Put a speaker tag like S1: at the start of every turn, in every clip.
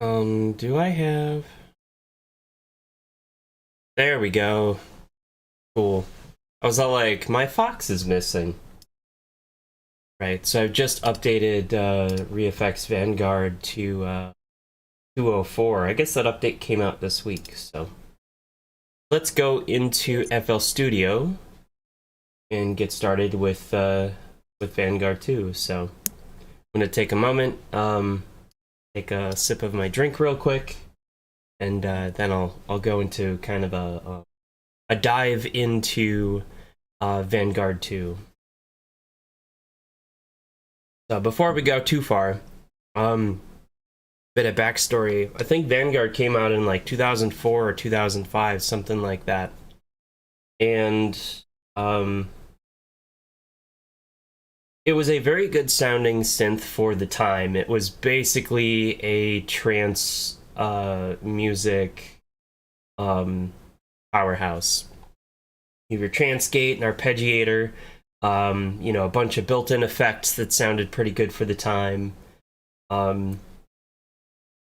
S1: Do I have... There we go. Cool. I was all like, my fox is missing. Right, so I've just updated reFX Vanguard to 204. I guess that update came out this week, so... Let's go into FL Studio and get started with Vanguard 2. So I'm going to take a moment, take a sip of my drink real quick, and then I'll go into kind of a dive into Vanguard 2. So before we go too far, bit of backstory. I think Vanguard came out in like 2004 or 2005, something like that. And it was a very good sounding synth for the time. It was basically a trance music powerhouse. You have your trance gate and arpeggiator, you know, a bunch of built-in effects that sounded pretty good for the time.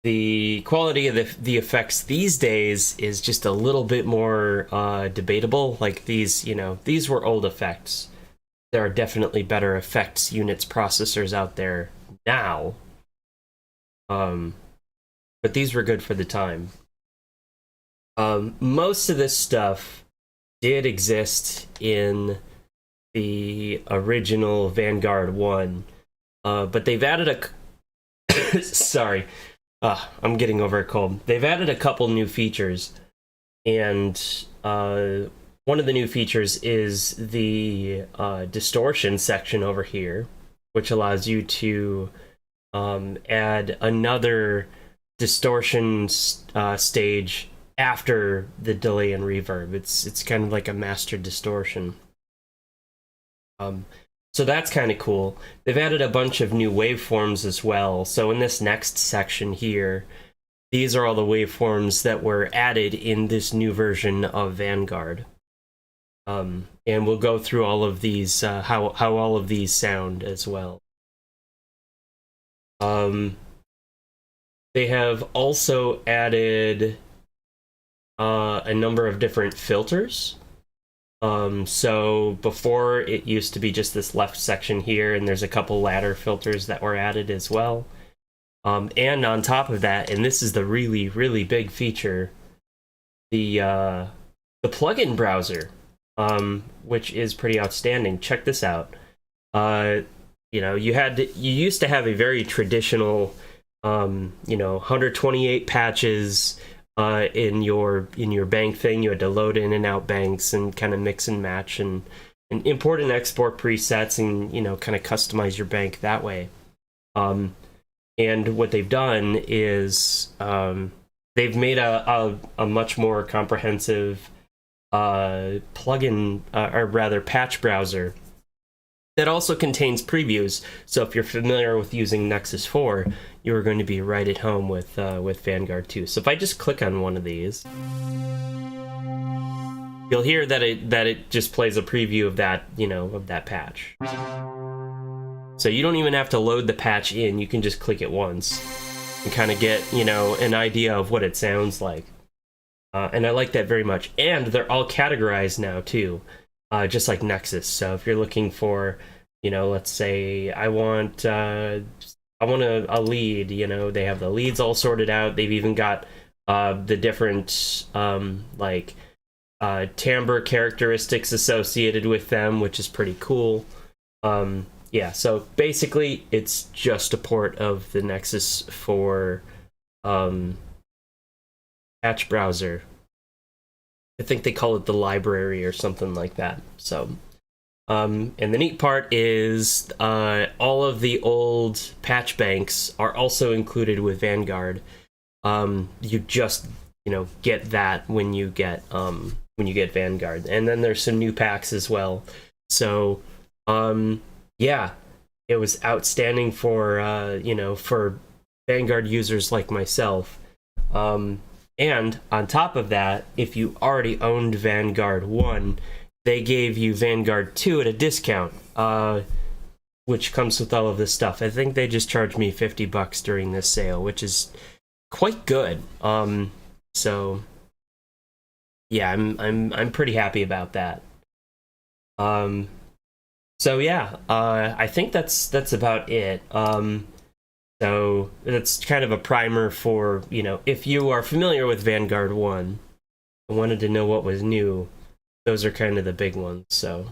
S1: The quality of the effects these days is just a little bit more debatable. Like these, you know, these were old effects. There are definitely better effects units processors out there now. But these were good for the time. Most of this stuff did exist in the original Vanguard 1, but they've added a... Sorry. I'm getting over a cold. They've added a couple new features, and one of the new features is the distortion section over here, which allows you to add another distortion stage after the delay and reverb. It's kind of like a master distortion. So that's kind of cool. They've added a bunch of new waveforms as well. So in this next section here, these are all the waveforms that were added in this new version of Vanguard. And we'll go through all of these, how all of these sound as well. They have also added a number of different filters. So before it used to be just this left section here, and there's a couple ladder filters that were added as well. And on top of that, and this is the really, really big feature, the plugin browser, which is pretty outstanding. Check this out. You know, you used to have a very traditional, you know, 128 patches in your bank thing. You had to load in and out banks and kind of mix and match and import and export presets and, you know, kind of customize your bank that way. And what they've done is they've made a much more comprehensive plugin, or rather patch browser, that also contains previews. So if you're familiar with using Nexus 4, you're going to be right at home with Vanguard 2. So if I just click on one of these, you'll hear that it just plays a preview of that, you know, of that patch. So you don't even have to load the patch in. You can just click it once and kind of get, you know, an idea of what it sounds like. And I like that very much. And they're all categorized now too. Just like Nexus. So if you're looking for, you know, let's say I want a lead, you know, they have the leads all sorted out. They've even got the different like timbre characteristics associated with them, which is pretty cool. Yeah, so basically it's just a port of the Nexus 4 patch browser. I think they call it the library or something like that. So, and the neat part is all of the old patch banks are also included with Vanguard. You just, you know, get that when you get Vanguard, and then there's some new packs as well. So, yeah, it was outstanding for you know, for Vanguard users like myself. And on top of that, if you already owned Vanguard 1, they gave you Vanguard 2 at a discount, which comes with all of this stuff. I think they just charged me $50 during this sale, which is quite good. So yeah, I'm pretty happy about that. So yeah, I think that's about it. So that's kind of a primer for, you know, if you are familiar with Vanguard 1 and wanted to know what was new, those are kind of the big ones. So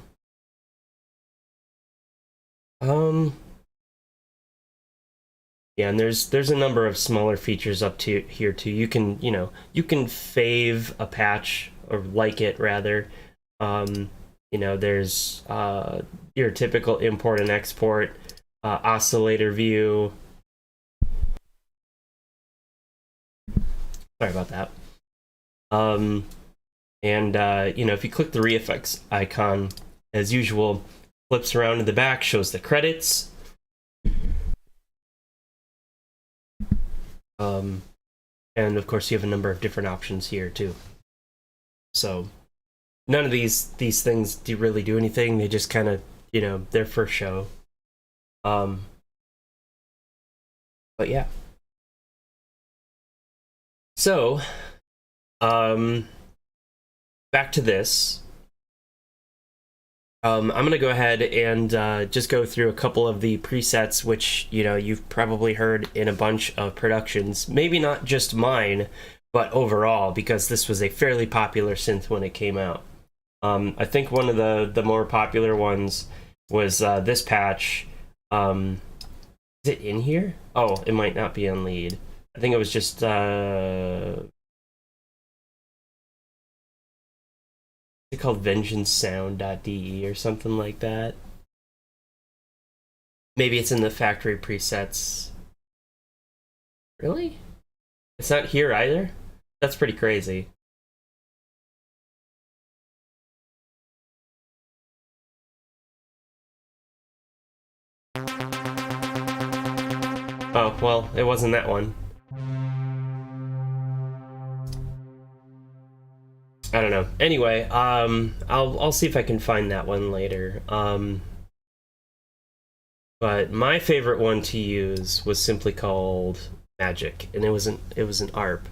S1: yeah, and there's a number of smaller features up to here too. You can, you know, you can fave a patch or like it rather. You know, there's your typical import and export, oscillator view. Sorry about that. And you know, if you click the reFX icon, as usual, flips around in the back, shows the credits. And of course, you have a number of different options here too. So none of these things really do anything. They just kind of, you know, they're for show. But yeah. So, back to this. I'm gonna go ahead and just go through a couple of the presets, which, you know, you've probably heard in a bunch of productions. Maybe not just mine, but overall, because this was a fairly popular synth when it came out. I think one of the more popular ones was this patch. Is it in here? Oh, it might not be on lead. I think it was just it called vengeancesound.de or something like that. Maybe it's in the factory presets. Really? It's not here either? That's pretty crazy. Oh, well, it wasn't that one. I don't know. Anyway, I'll see if I can find that one later. But my favorite one to use was simply called Magic, and it was an ARP.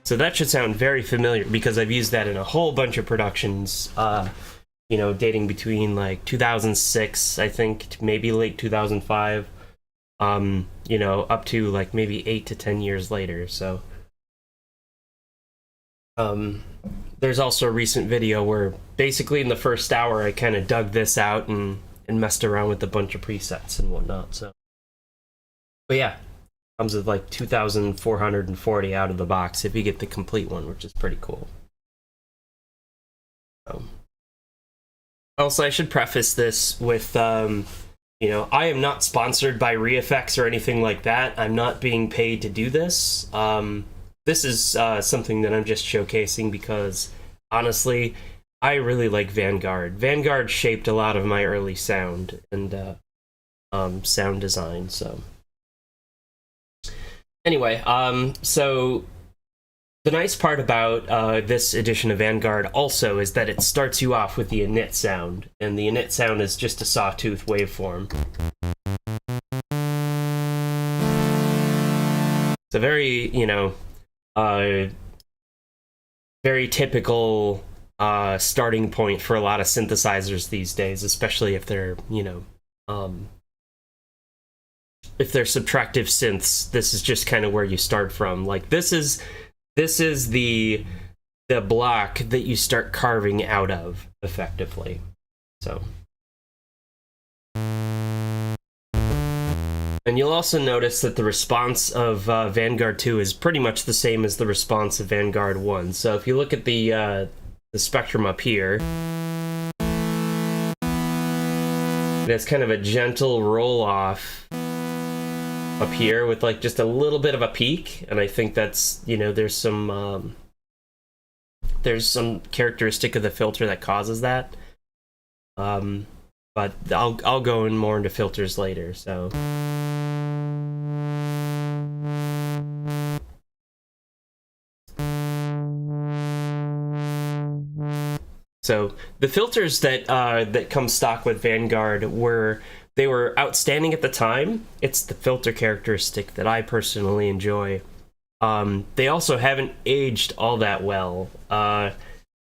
S1: So that should sound very familiar because I've used that in a whole bunch of productions. You know, dating between like 2006, I think, to maybe late 2005. You know, up to like maybe 8 to 10 years later. So. There's also a recent video where basically in the first hour I kind of dug this out and messed around with a bunch of presets and whatnot. So, but yeah, comes with like 2,440 out of the box if you get the complete one, which is pretty cool. Also, I should preface this with, you know, I am not sponsored by reFX or anything like that. I'm not being paid to do this. This is something that I'm just showcasing because, honestly, I really like Vanguard. Vanguard shaped a lot of my early sound and sound design, so. Anyway, so the nice part about this edition of Vanguard also is that it starts you off with the init sound, and the init sound is just a sawtooth waveform. It's a very, you know, very typical starting point for a lot of synthesizers these days, especially if they're, you know, if they're subtractive synths. This is just kind of where you start from. Like this is the block that you start carving out of effectively. So. And you'll also notice that the response of Vanguard 2 is pretty much the same as the response of Vanguard 1. So if you look at the spectrum up here, it's kind of a gentle roll-off up here with like just a little bit of a peak, and I think that's, you know, there's some characteristic of the filter that causes that. But I'll go in more into filters later, so. So the filters that come stock with Vanguard were they were outstanding at the time. It's the filter characteristic that I personally enjoy. They also haven't aged all that well.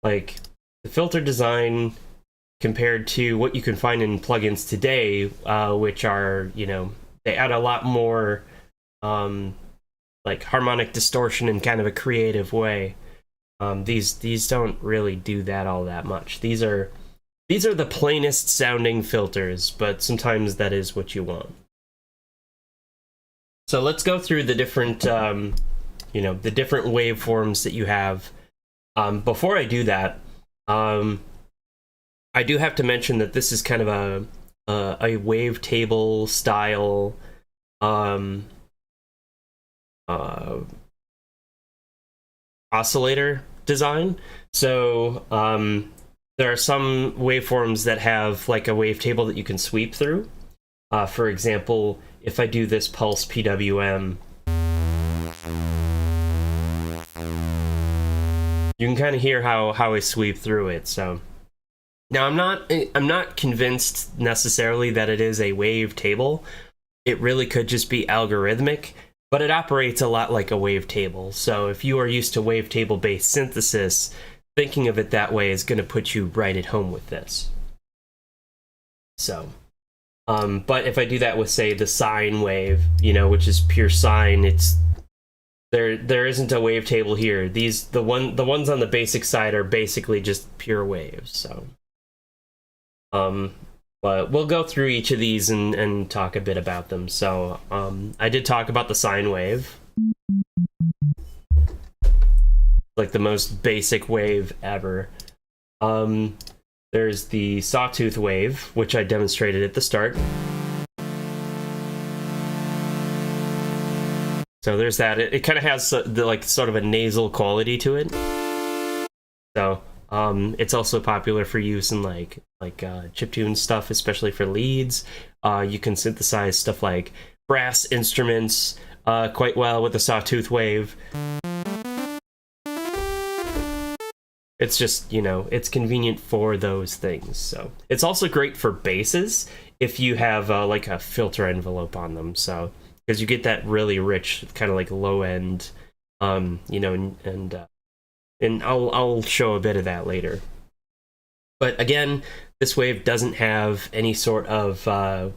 S1: Like the filter design compared to what you can find in plugins today, which are, you know, they add a lot more like harmonic distortion in kind of a creative way. These don't really do that all that much. These are the plainest sounding filters, but sometimes that is what you want. So let's go through the different you know, the different waveforms that you have. Before I do that, I do have to mention that this is kind of a wavetable style oscillator design. So there are some waveforms that have like a wavetable that you can sweep through. For example, if I do this pulse PWM, you can kind of hear how I sweep through it. So now I'm not convinced necessarily that it is a wavetable. It really could just be algorithmic, but it operates a lot like a wavetable. So if you are used to wavetable based synthesis, thinking of it that way is going to put you right at home with this. So but if I do that with, say, the sine wave, you know, which is pure sine, it's there isn't a wavetable here. The ones on the basic side are basically just pure waves. So but we'll go through each of these and talk a bit about them. So I did talk about the sine wave, like the most basic wave ever. There's the sawtooth wave, which I demonstrated at the start. So there's that. It kind of has the like sort of a nasal quality to it. So it's also popular for use in like chiptune stuff, especially for leads. You can synthesize stuff like brass instruments quite well with the sawtooth wave. It's just, you know, it's convenient for those things. So it's also great for basses if you have like a filter envelope on them. So because you get that really rich, kind of like low end, you know, and I'll show a bit of that later. But again, this wave doesn't have any sort of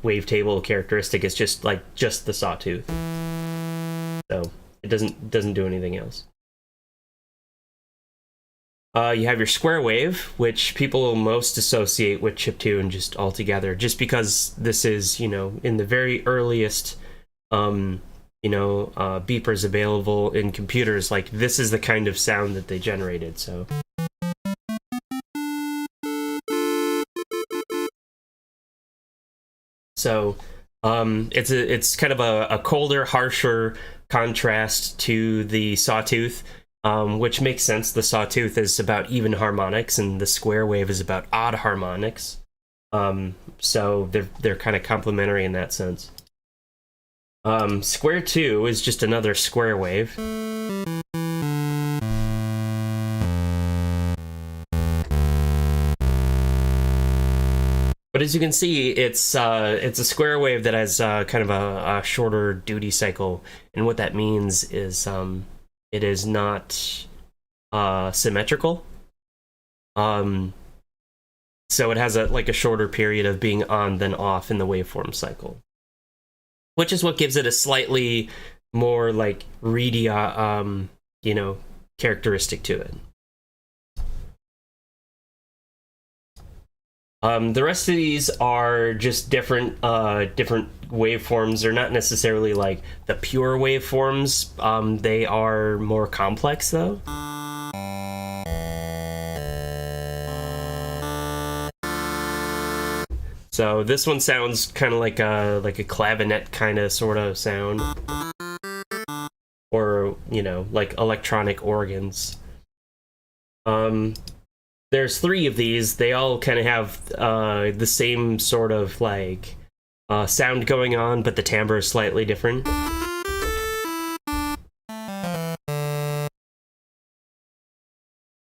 S1: wavetable characteristic. It's just the sawtooth. So it doesn't do anything else. You have your square wave, which people will most associate with chiptune just altogether, just because this is, you know, in the very earliest you know, beepers available in computers. Like, this is the kind of sound that they generated. So it's kind of a colder, harsher contrast to the sawtooth, which makes sense. The sawtooth is about even harmonics, and the square wave is about odd harmonics. So they're kind of complementary in that sense. Square 2 is just another square wave. But as you can see, it's a square wave that has kind of a shorter duty cycle, and what that means is it is not symmetrical. So it has a shorter period of being on than off in the waveform cycle, which is what gives it a slightly more like reedy, you know, characteristic to it. The rest of these are just different waveforms. They're not necessarily like the pure waveforms. They are more complex though. So this one sounds kind of like a clavinet kind of sort of sound, or, you know, like electronic organs. There's 3 of these. They all kind of have the same sort of like sound going on, but the timbre is slightly different.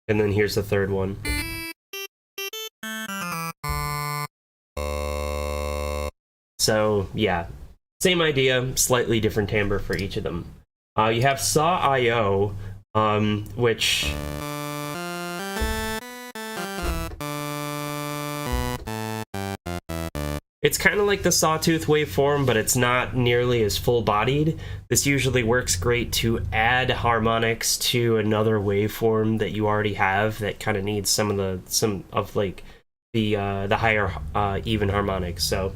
S1: And then here's the third one. So yeah, same idea, slightly different timbre for each of them. You have Saw I/O, which it's kind of like the sawtooth waveform, but it's not nearly as full-bodied. This usually works great to add harmonics to another waveform that you already have that kind of needs some of like the higher even harmonics. So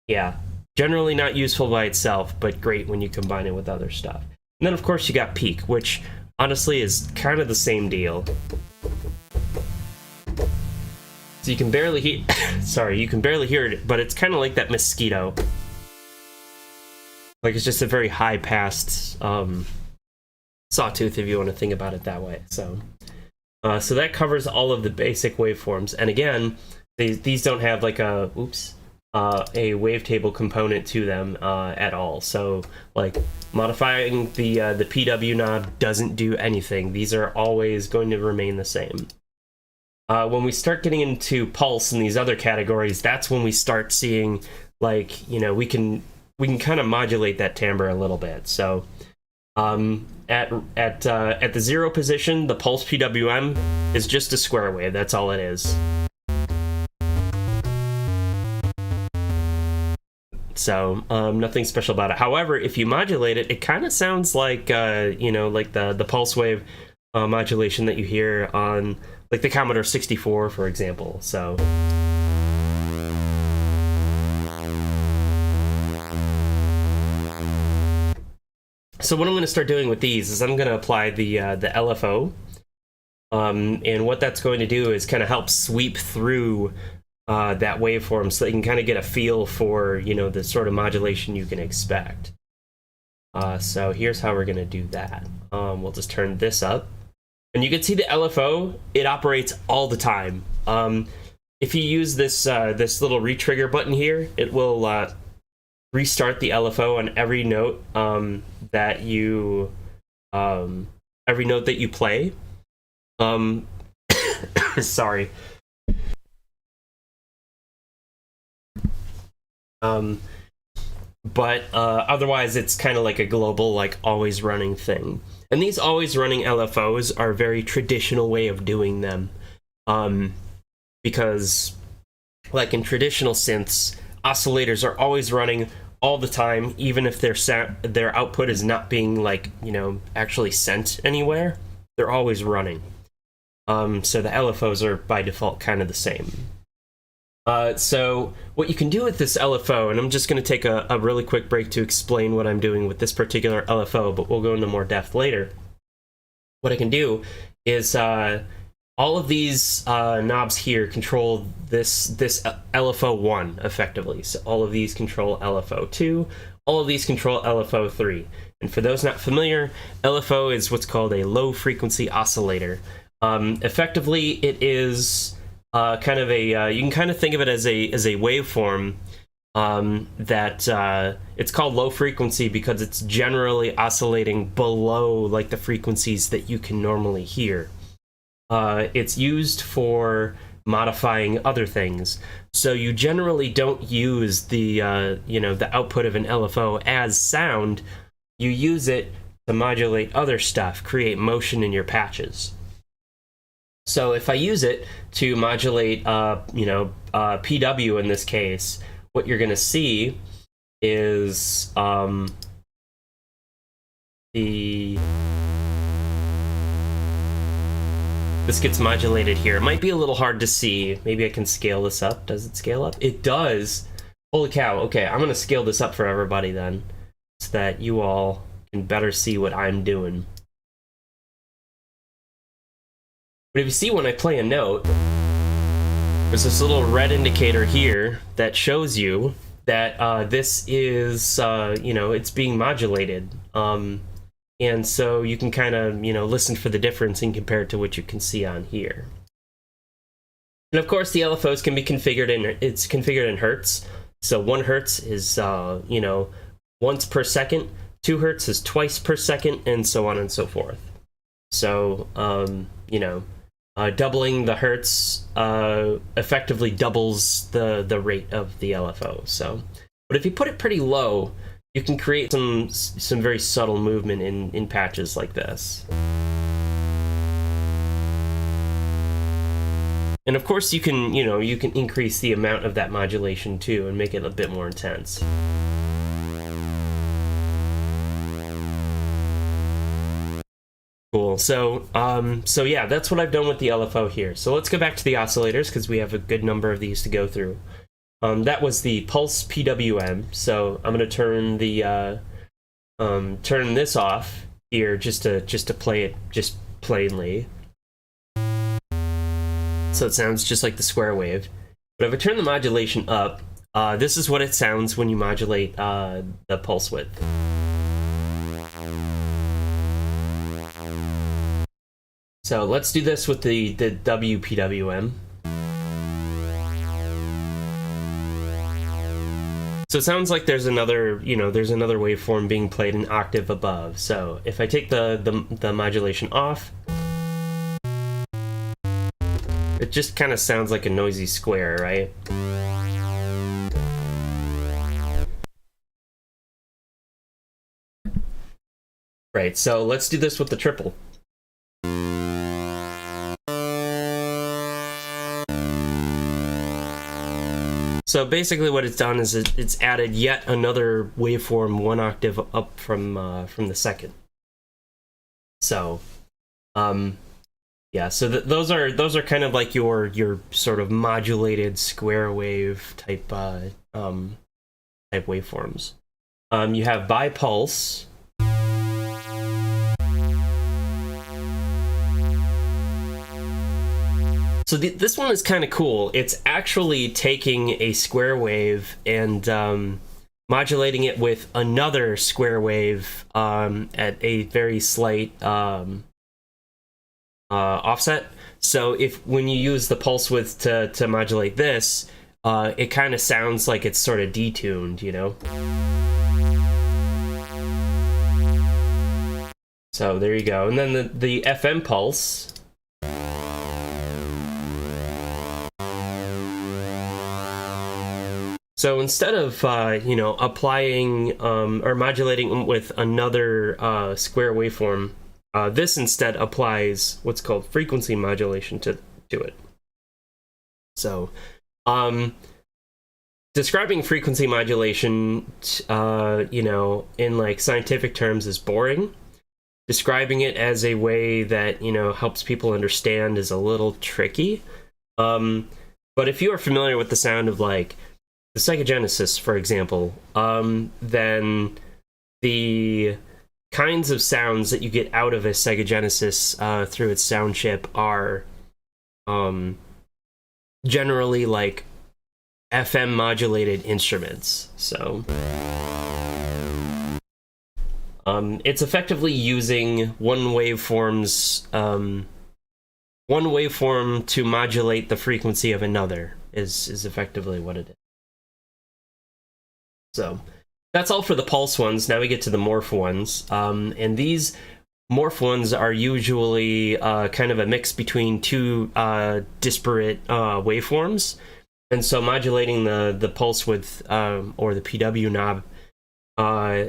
S1: yeah, generally not useful by itself, but great when you combine it with other stuff. And then of course you got peak, which honestly is kind of the same deal. So you can barely hear, sorry, you can barely hear it, but it's kind of like that mosquito. Like it's just a very high-passed sawtooth, if you want to think about it that way. So that covers all of the basic waveforms. And again, these don't have like a wavetable component to them at all. So like modifying the PW knob doesn't do anything. These are always going to remain the same. When we start getting into pulse and these other categories, that's when we start seeing, like, you know, we can kind of modulate that timbre a little bit. So at the 0 position, the pulse PWM is just a square wave. That's all it is. So nothing special about it. However, if you modulate it, it kind of sounds like you know, like the pulse wave modulation that you hear on like the Commodore 64, for example. So what I'm going to start doing with these is I'm going to apply the LFO, and what that's going to do is kind of help sweep through that waveform, so that you can kind of get a feel for, you know, the sort of modulation you can expect. So here's how we're going to do that. We'll just turn this up. And you can see the LFO, it operates all the time. If you use this little retrigger button here, it will restart the LFO on every note that you play. Sorry. But otherwise, it's kind of like a global, like, always running thing. And these always running LFOs are a very traditional way of doing them. Because, like in traditional synths, oscillators are always running all the time, even if their output is not being, like, you know, actually sent anywhere. They're always running. So the LFOs are by default kind of the same. So what you can do with this LFO, and I'm just going to take a really quick break to explain what I'm doing with this particular LFO, but we'll go into more depth later. What I can do is all of these knobs here control this LFO1 effectively. So all of these control LFO2, all of these control LFO3. And for those not familiar, LFO is what's called a low frequency oscillator. Effectively, it is kind of a you can kind of think of it as a waveform that it's called low frequency because it's generally oscillating below, like, the frequencies that you can normally hear. It's used for modifying other things, so you generally don't use the you know, the output of an LFO as sound. You use it to modulate other stuff, create motion in your patches. So if I use it to modulate, you know, PW in this case, what you're going to see is this gets modulated here. It might be a little hard to see. Maybe I can scale this up. Does it scale up? It does. Holy cow. Okay, I'm going to scale this up for everybody then, so that you all can better see what I'm doing. But if you see when I play a note, there's this little red indicator here that shows you that this is, you know, it's being modulated. And so you can kind of, you know, listen for the difference and compare it to what you can see on here. And of course, the LFOs can be configured in hertz. So 1 hertz is, you know, once per second, 2 hertz is twice per second, and so on and so forth. So, you know, doubling the hertz effectively doubles the rate of the LFO. So, but if you put it pretty low, you can create some very subtle movement in patches like this. And of course, you can increase the amount of that modulation too and make it a bit more intense. Cool. So yeah, that's what I've done with the LFO here. So let's go back to the oscillators because we have a good number of these to go through. That was the pulse PWM. So I'm going to turn the turn this off here just to play it just plainly. So it sounds just like the square wave. But if I turn the modulation up, this is what it sounds when you modulate the pulse width. So let's do this with the WPWM. So it sounds like there's another waveform being played an octave above. So if I take the modulation off, it just kind of sounds like a noisy square, right? Right, so let's do this with the triple. So basically what it's done is it's added yet another waveform one octave up from the second. So, yeah, so those are kind of like your sort of modulated square wave type waveforms. You have bipulse. So this one is kind of cool. It's actually taking a square wave and modulating it with another square wave at a very slight offset. So when you use the pulse width to modulate this, it kind of sounds like it's sort of detuned, you know? So there you go. And then the FM pulse. So instead of applying or modulating with another square waveform, this instead applies what's called frequency modulation to it. So, describing frequency modulation, in like scientific terms is boring. Describing it as a way that helps people understand is a little tricky. But if you are familiar with the sound of like the psychogenesis, for example, then the kinds of sounds that you get out of a psychogenesis through its sound chip are generally like FM modulated instruments. So it's effectively using one waveform to modulate the frequency of another is effectively what it is. So that's all for the pulse ones. Now we get to the morph ones. And these morph ones are usually kind of a mix between two disparate waveforms. And so modulating the pulse width or the PW knob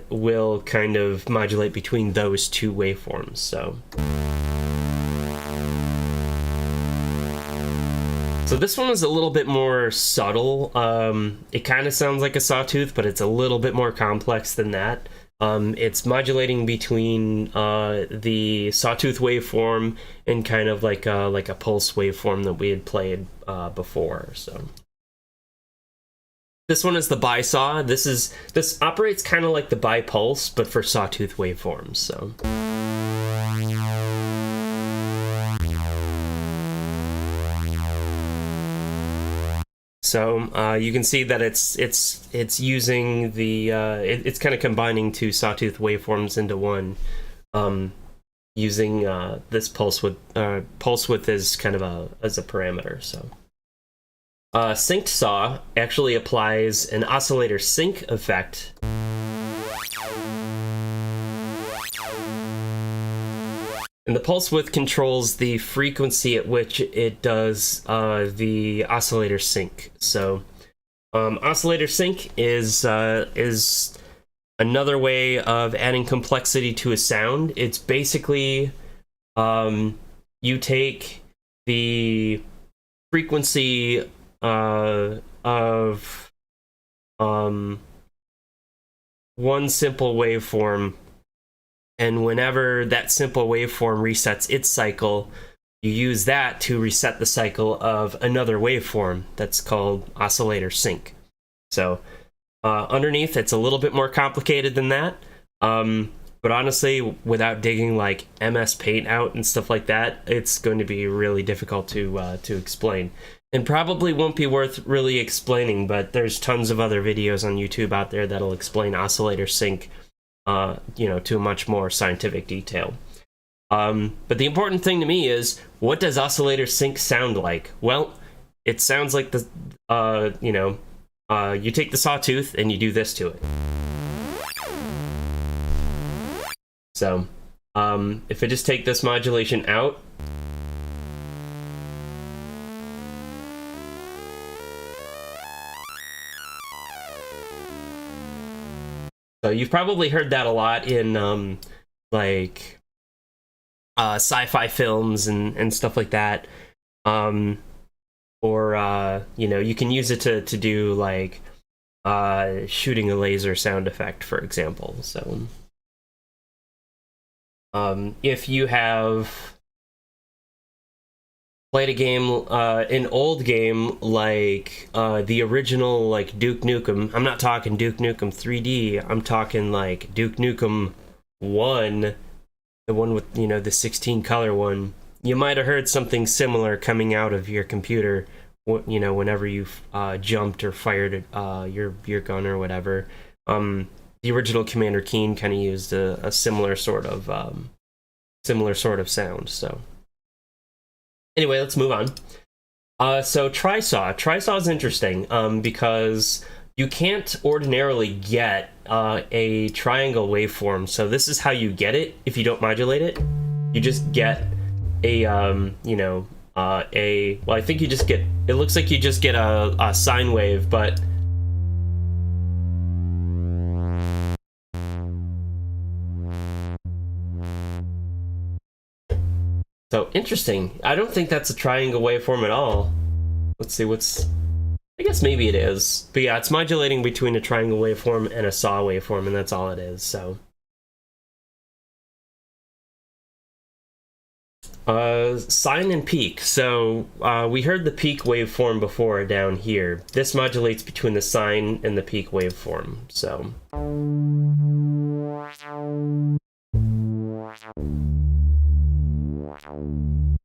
S1: will kind of modulate between those two waveforms. So this one is a little bit more subtle. It kind of sounds like a sawtooth, but it's a little bit more complex than that. It's modulating between the sawtooth waveform and kind of like a pulse waveform that we had played before. So this one is the bisaw. This operates kind of like the bipulse, but for sawtooth waveforms. So you can see that it's using it's kind of combining two sawtooth waveforms into one, using this pulse width as kind of as a parameter. So synced saw actually applies an oscillator sync effect. And And the pulse width controls the frequency at which it does the oscillator sync. So oscillator sync is another way of adding complexity to a sound. It's basically you take the frequency of one simple waveform, and whenever that simple waveform resets its cycle, you use that to reset the cycle of another waveform. That's called oscillator sync. So underneath, it's a little bit more complicated than that. But honestly, without digging like MS Paint out and stuff like that, it's going to be really difficult to explain. And probably won't be worth really explaining, but there's tons of other videos on YouTube out there that'll explain oscillator sync, to a much more scientific detail. But the important thing to me is, what does oscillator sync sound like? Well, it sounds like the, you take the sawtooth and you do this to it. So, if I just take this modulation out, so you've probably heard that a lot in sci-fi films and stuff like that, or you can use it to do like shooting a laser sound effect, for example. So if you have played a game, an old game like the original like Duke Nukem. I'm not talking Duke Nukem 3D. I'm talking like Duke Nukem 1, the one with the 16 color one. You might have heard something similar coming out of your computer, whenever you jumped or fired your gun or whatever. The original Commander Keen kind of used a similar sort of sound. So. Anyway, let's move on. So Tri-Saw. Tri-Saw is interesting because you can't ordinarily get a triangle waveform. So this is how you get it if you don't modulate it. You just get well, I think you just get, it looks like you just get a sine wave, but so interesting. I don't think that's a triangle waveform at all. Let's see I guess maybe it is. But yeah, it's modulating between a triangle waveform and a saw waveform, and that's all it is, so. Sine and peak. So we heard the peak waveform before down here. This modulates between the sine and the peak waveform, so.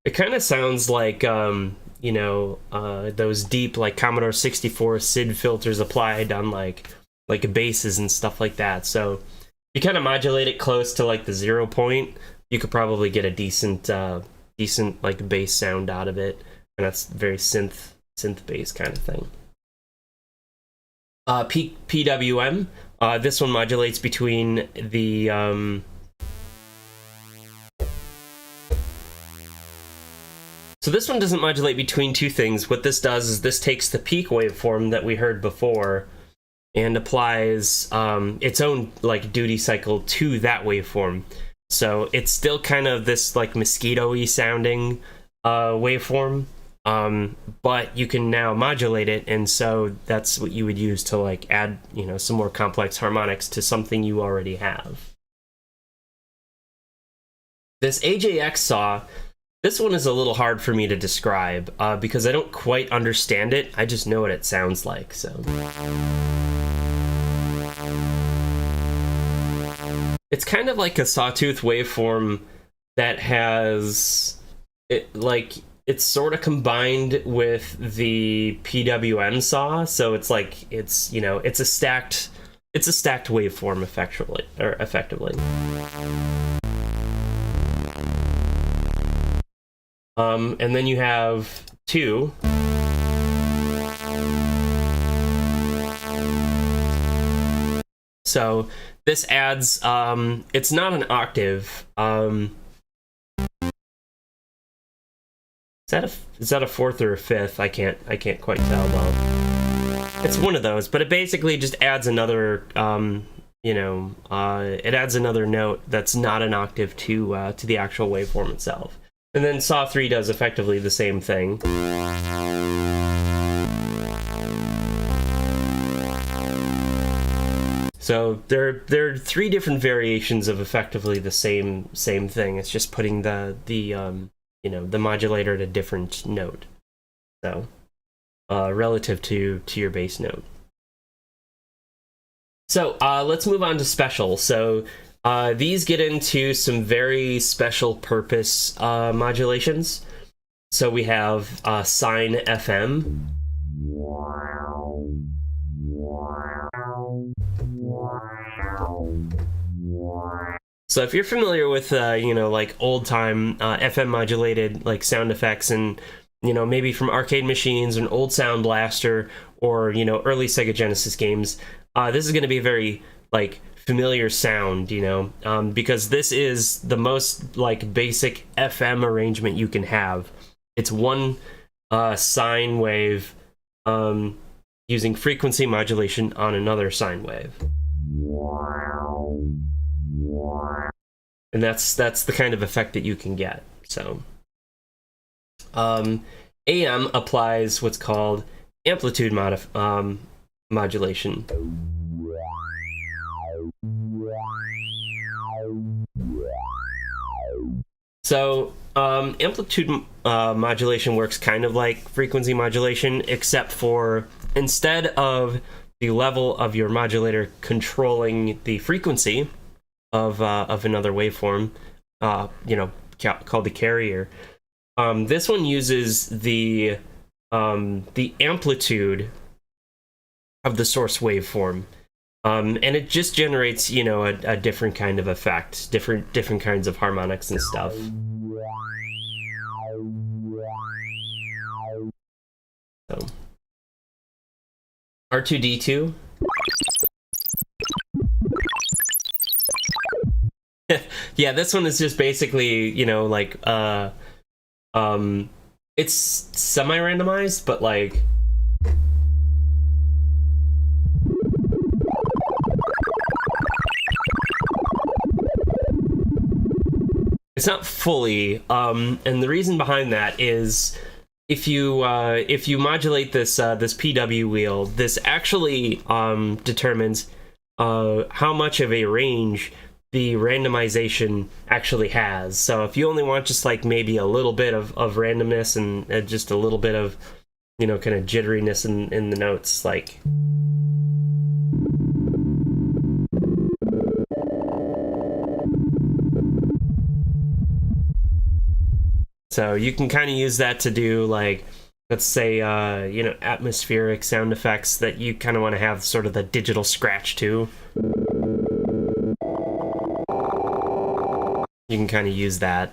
S1: It kind of sounds like, those deep, like, Commodore 64 SID filters applied on, like basses and stuff like that. So you kind of modulate it close to, like, the 0 point. You could probably get a decent, like, bass sound out of it. And that's very synth bass kind of thing. PWM. This one modulates between the, So this one doesn't modulate between two things. What this does is this takes the peak waveform that we heard before and applies its own like duty cycle to that waveform. So it's still kind of this like mosquito-y sounding waveform, but you can now modulate it, and so that's what you would use to like add some more complex harmonics to something you already have. This AJX saw. This one is a little hard for me to describe because I don't quite understand it. I just know what it sounds like, so. It's kind of like a sawtooth waveform that has, it's sort of combined with the PWM saw, so it's like, it's a stacked waveform effectively. And then you have two. So this adds, it's not an octave. is that a fourth or a fifth? I can't quite tell. Well, it's one of those, but it basically just adds another it adds another note that's not an octave to the actual waveform itself. And then Saw 3 does effectively the same thing. So there are three different variations of effectively the same thing. It's just putting the modulator at a different note. So relative to your bass note. So let's move on to special. So these get into some very special purpose modulations. So we have sine FM. So if you're familiar with like old time FM modulated like sound effects, and maybe from arcade machines, an old Sound Blaster, or early Sega Genesis games, this is going to be a very like familiar sound, because this is the most like basic FM arrangement you can have. It's one sine wave using frequency modulation on another sine wave. And that's the kind of effect that you can get. So AM applies what's called amplitude modulation. So amplitude modulation works kind of like frequency modulation, except for instead of the level of your modulator controlling the frequency of another waveform, called the carrier, this one uses the amplitude of the source waveform, and it just generates a different kind of effect, different kinds of harmonics and stuff. So R2D2. Yeah, this one is just basically, it's semi-randomized, but like it's not fully, and the reason behind that is if you modulate this PW wheel, this actually determines how much of a range the randomization actually has. So if you only want just like maybe a little bit of randomness and just a little bit of kind of jitteriness in the notes, like so you can kind of use that to do, like, let's say atmospheric sound effects that you kind of want to have sort of the digital scratch to. You can kind of use that,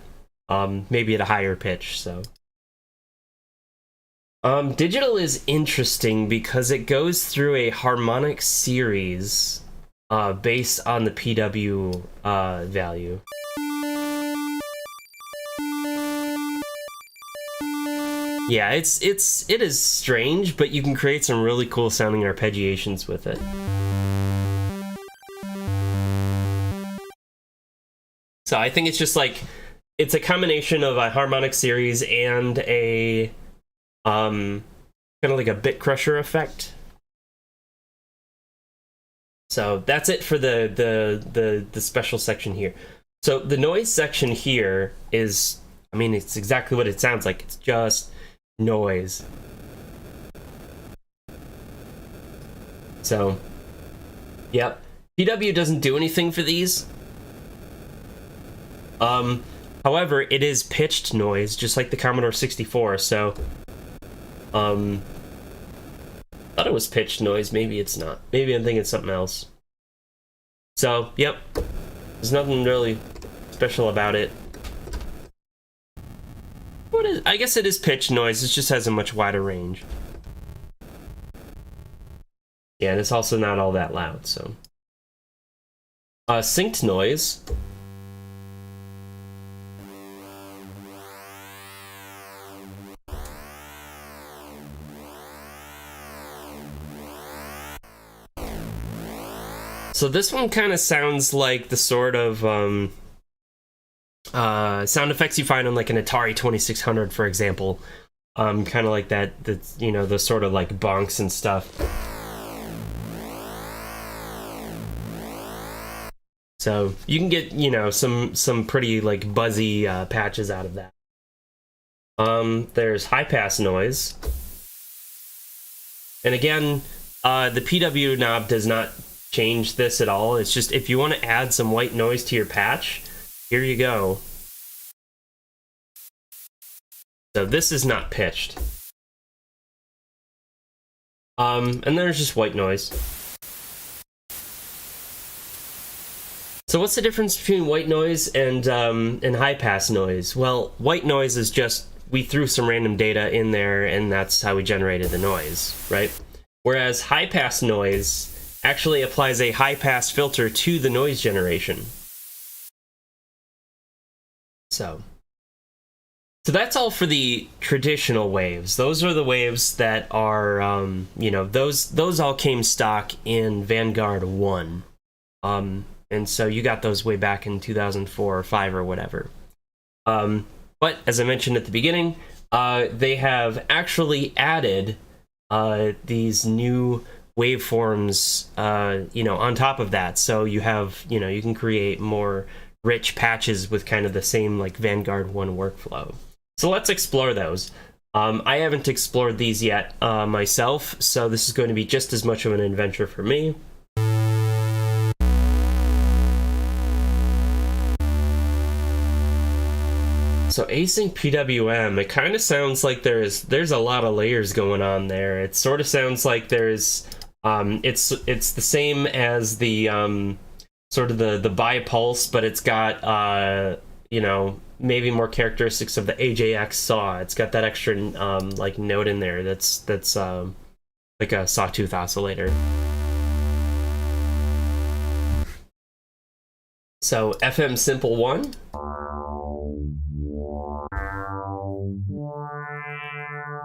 S1: maybe at a higher pitch. So, digital is interesting because it goes through a harmonic series based on the PW value. Yeah, it is strange, but you can create some really cool sounding arpeggiations with it. So I think it's just like, it's a combination of a harmonic series and a kind of like a bit crusher effect. So that's it for the special section here. So the noise section here is, I mean, it's exactly what it sounds like. It's just noise. So, yep. PW doesn't do anything for these. However, it is pitched noise, just like the Commodore 64, so, thought it was pitched noise, maybe it's not. Maybe I'm thinking something else. So, yep. There's nothing really special about it. I guess it is pitched noise, it just has a much wider range. Yeah, and it's also not all that loud, so. Synced noise. So this one kind of sounds like the sort of sound effects you find on like an Atari 2600, for example. Kind of like that's, you know, the sort of like bonks and stuff. So you can get, you know, some pretty like buzzy patches out of that. There's high pass noise. And again, the PW knob does not change this at all. It's just if you want to add some white noise to your patch, here you go. So this is not pitched. And there's just white noise. So what's the difference between white noise and high pass noise? Well, white noise is just we threw some random data in there and that's how we generated the noise, right? Whereas high pass noise actually applies a high pass filter to the noise generation. So that's all for the traditional waves. Those are the waves that are, you know, those all came stock in Vanguard 1. And so you got those way back in 2004 or 5 or whatever. But as I mentioned at the beginning, they have actually added these new waveforms, you know, on top of that. So you have, you know, you can create more rich patches with kind of the same like Vanguard 1 workflow. So let's explore those. I haven't explored these yet myself, so this is going to be just as much of an adventure for me. So async PWM, it kind of sounds like there's a lot of layers going on there. It sort of sounds like there's it's the same as the sort of the bipulse, but it's got you know, maybe more characteristics of the AJX saw. It's got that extra like note in there that's like a sawtooth oscillator. So FM Simple 1.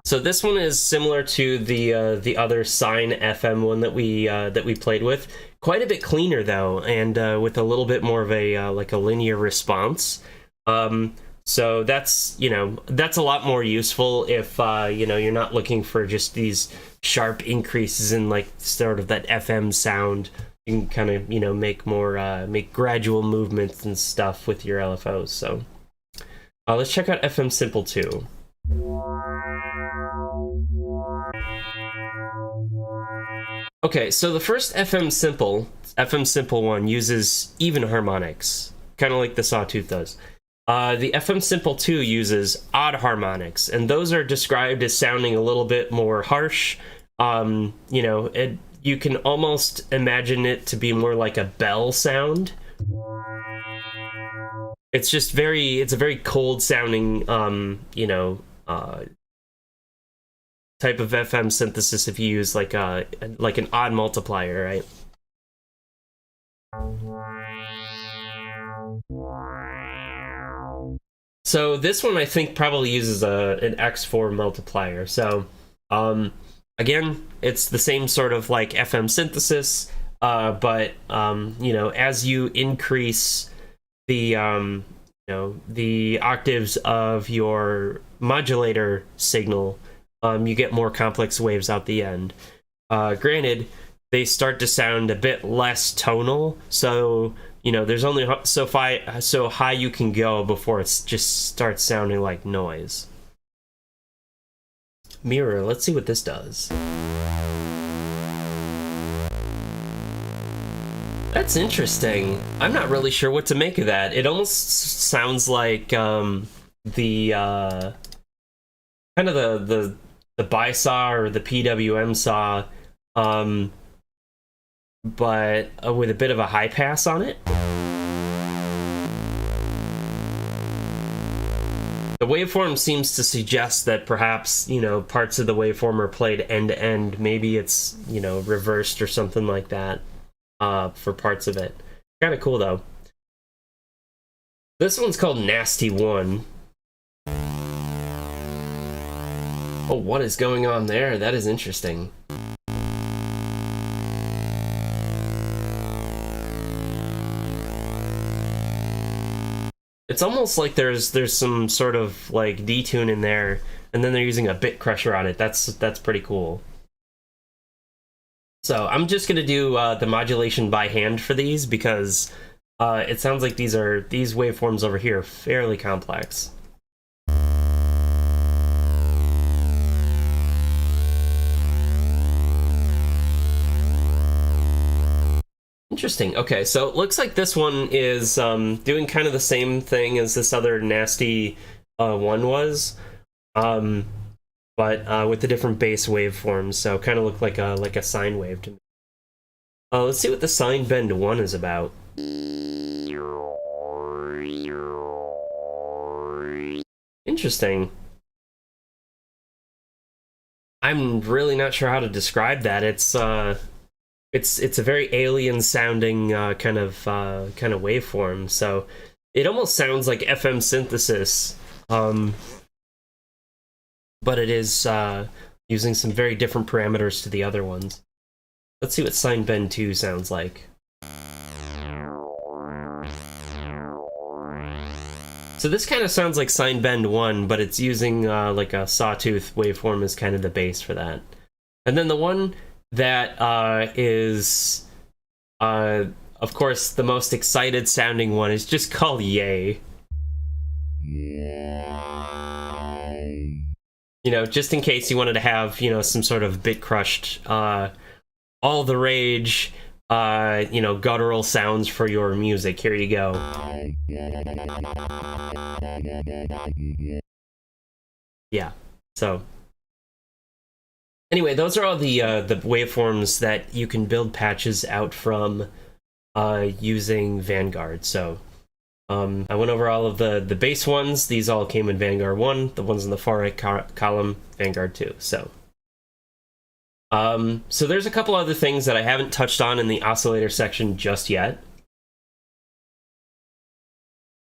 S1: So this one is similar to the other Sine FM one that we played with. Quite a bit cleaner though, and with a little bit more of a like a linear response. So that's, you know, that's a lot more useful if you know, you're not looking for just these sharp increases in like sort of that FM sound. You can kind of, you know, make more make gradual movements and stuff with your LFOs. So let's check out FM Simple 2. Okay, so the first FM Simple 1 uses even harmonics, kind of like the Sawtooth does. The FM Simple 2 uses odd harmonics, and those are described as sounding a little bit more harsh. You know, you can almost imagine it to be more like a bell sound. It's just it's a very cold sounding, you know, type of FM synthesis if you use like an odd multiplier, right? So this one I think probably uses an X4 multiplier. So again, it's the same sort of like FM synthesis, but you know, as you increase the you know, the octaves of your modulator signal, you get more complex waves out the end. Granted, they start to sound a bit less tonal, so you know, there's only so high you can go before it just starts sounding like noise. Mirror, let's see what this does. That's interesting. I'm not really sure what to make of that. It almost sounds like the kind of the bi-saw or the PWM saw, but with a bit of a high pass on it. The waveform seems to suggest that perhaps, you know, parts of the waveform are played end to end. Maybe it's, you know, reversed or something like that for parts of it. Kind of cool though. This one's called Nasty 1. Oh, what is going on there? That is interesting. it's almost like there's some sort of like detune in there, and then they're using a bit crusher on it. That's pretty cool. So I'm just gonna do the modulation by hand for these because it sounds like these waveforms over here are fairly complex. Interesting. Okay, so it looks like this one is doing kind of the same thing as this other nasty one was, but with the different bass waveforms. So kind of look like a sine wave to me. Let's see what the sine bend 1 is about. Interesting. I'm really not sure how to describe that. It's a very alien sounding kind of waveform. So it almost sounds like FM synthesis, but it is using some very different parameters to the other ones. Let's see what sine bend 2 sounds like. So this kind of sounds like sine bend 1, but it's using like a sawtooth waveform as kind of the base for that. And then the one that is, of course, the most excited sounding one is just called Yay. You know, just in case you wanted to have, you know, some sort of bit crushed, all the rage, you know, guttural sounds for your music. Here you go. Yeah, so anyway, those are all the waveforms that you can build patches out from using Vanguard. So I went over all of the base ones. These all came in Vanguard 1. The ones in the far right column, Vanguard 2. So so there's a couple other things that I haven't touched on in the oscillator section just yet.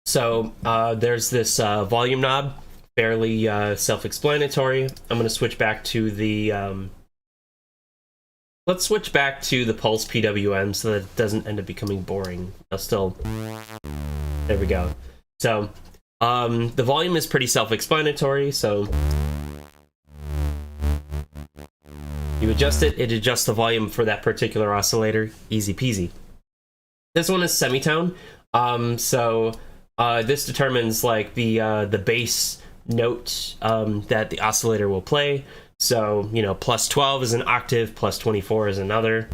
S1: So there's this volume knob, fairly self-explanatory. I'm going to switch back to the let's switch back to the pulse PWM so that it doesn't end up becoming boring. There we go. So the volume is pretty self-explanatory. So you adjust it, it adjusts the volume for that particular oscillator, easy peasy. This one is semitone, so this determines like the bass note that the oscillator will play. So, you know, plus 12 is an octave, plus 24 is another.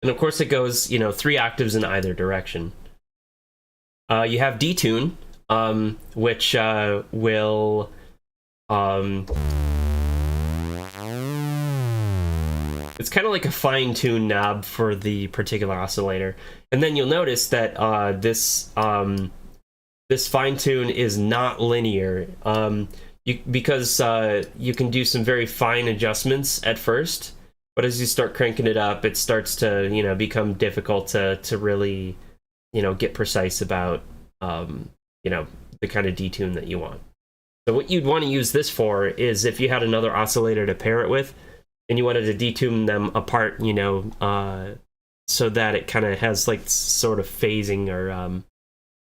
S1: And of course it goes, you know, 3 octaves in either direction. You have detune, which will it's kind of like a fine-tune knob for the particular oscillator. And then you'll notice that this fine-tune is not linear, because you can do some very fine adjustments at first, but as you start cranking it up, it starts to, you know, become difficult to really, you know, get precise about you know, the kind of detune that you want. So what you'd want to use this for is if you had another oscillator to pair it with and you wanted to detune them apart, you know, so that it kind of has like sort of phasing or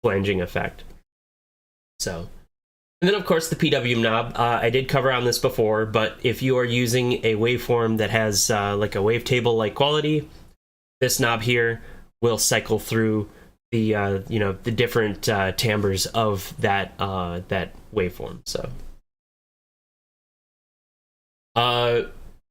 S1: flanging effect. So, and then of course the PWM knob, I did cover on this before, but if you are using a waveform that has like a wavetable like quality, this knob here will cycle through the you know, the different timbres of that that waveform.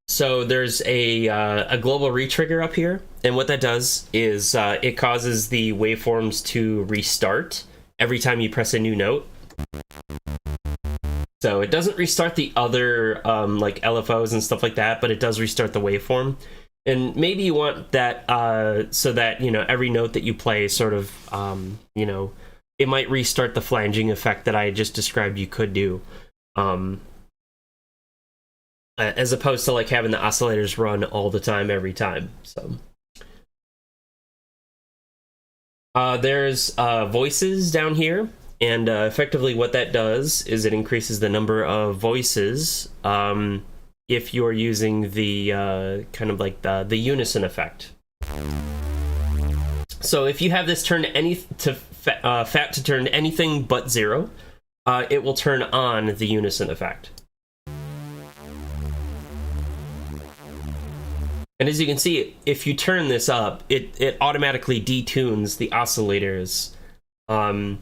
S1: So there's a global retrigger up here, and what that does is it causes the waveforms to restart every time you press a new note. So it doesn't restart the other like LFOs and stuff like that, but it does restart the waveform. And maybe you want that so that, you know, every note that you play sort of, you know, it might restart the flanging effect that I just described you could do. As opposed to like having the oscillators run all the time, every time. So there's voices down here. And effectively what that does is it increases the number of voices if you're using the kind of like the unison effect. So if you have this turned fat to turn anything but 0, it will turn on the unison effect. And as you can see, if you turn this up, it automatically detunes the oscillators. But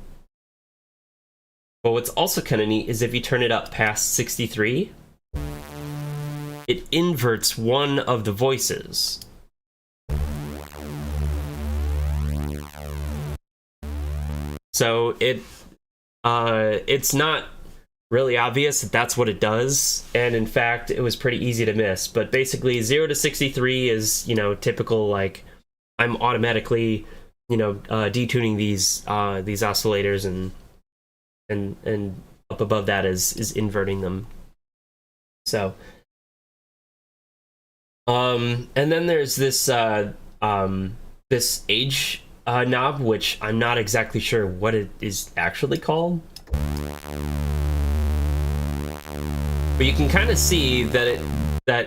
S1: what's also kind of neat is if you turn it up past 63, it inverts one of the voices. So it's not really obvious that that's what it does, and in fact it was pretty easy to miss. But basically 0 to 63 is, you know, typical, like, I'm automatically, you know, detuning these oscillators, and up above that is inverting them. So and then there's this this age knob, which I'm not exactly sure what it is actually called. But you can kind of see that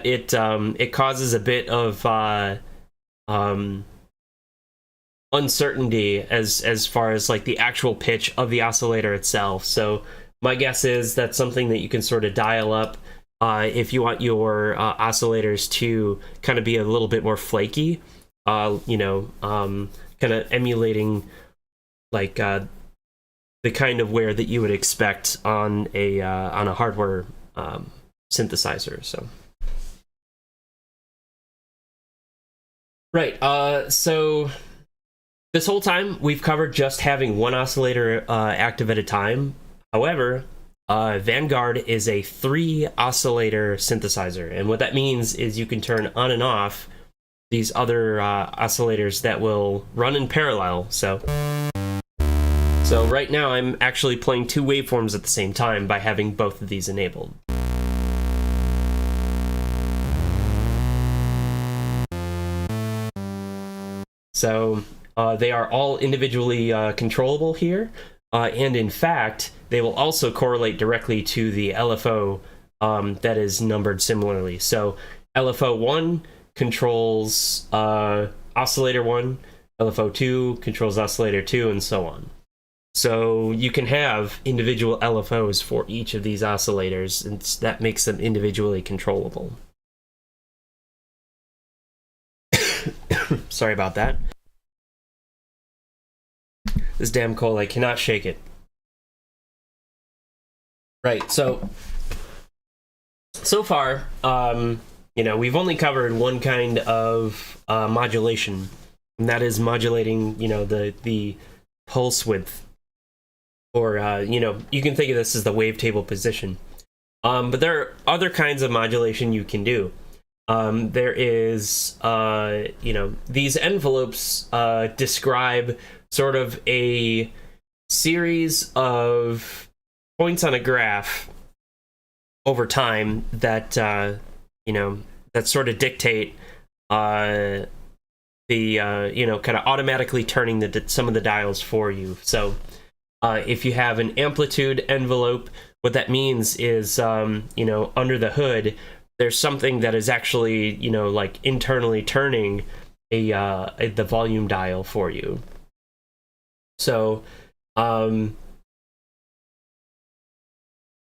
S1: it causes a bit of uncertainty as far as like the actual pitch of the oscillator itself. So my guess is that's something that you can sort of dial up if you want your oscillators to kind of be a little bit more flaky. You know, kind of emulating like the kind of wear that you would expect on a hardware synthesizer. So right, so this whole time we've covered just having one oscillator active at a time. However, Vanguard is a 3 oscillator synthesizer, and what that means is you can turn on and off these other oscillators that will run in parallel. So right now I'm actually playing 2 waveforms at the same time by having both of these enabled. So they are all individually controllable here, and in fact they will also correlate directly to the LFO that is numbered similarly. So LFO 1 controls oscillator 1, LFO 2 controls oscillator 2, and so on. So you can have individual LFOs for each of these oscillators, and that makes them individually controllable. Sorry about that. This damn cold, I cannot shake it. Right, so far, you know, we've only covered one kind of modulation, and that is modulating, you know, the pulse width, or you know, you can think of this as the wavetable position. But there are other kinds of modulation you can do. There is, you know, these envelopes describe sort of a series of points on a graph over time that you know, that sort of dictate the you know, kind of automatically turning some of the dials for you. So if you have an amplitude envelope, what that means is you know, under the hood there's something that is actually, you know, like internally turning the volume dial for you. So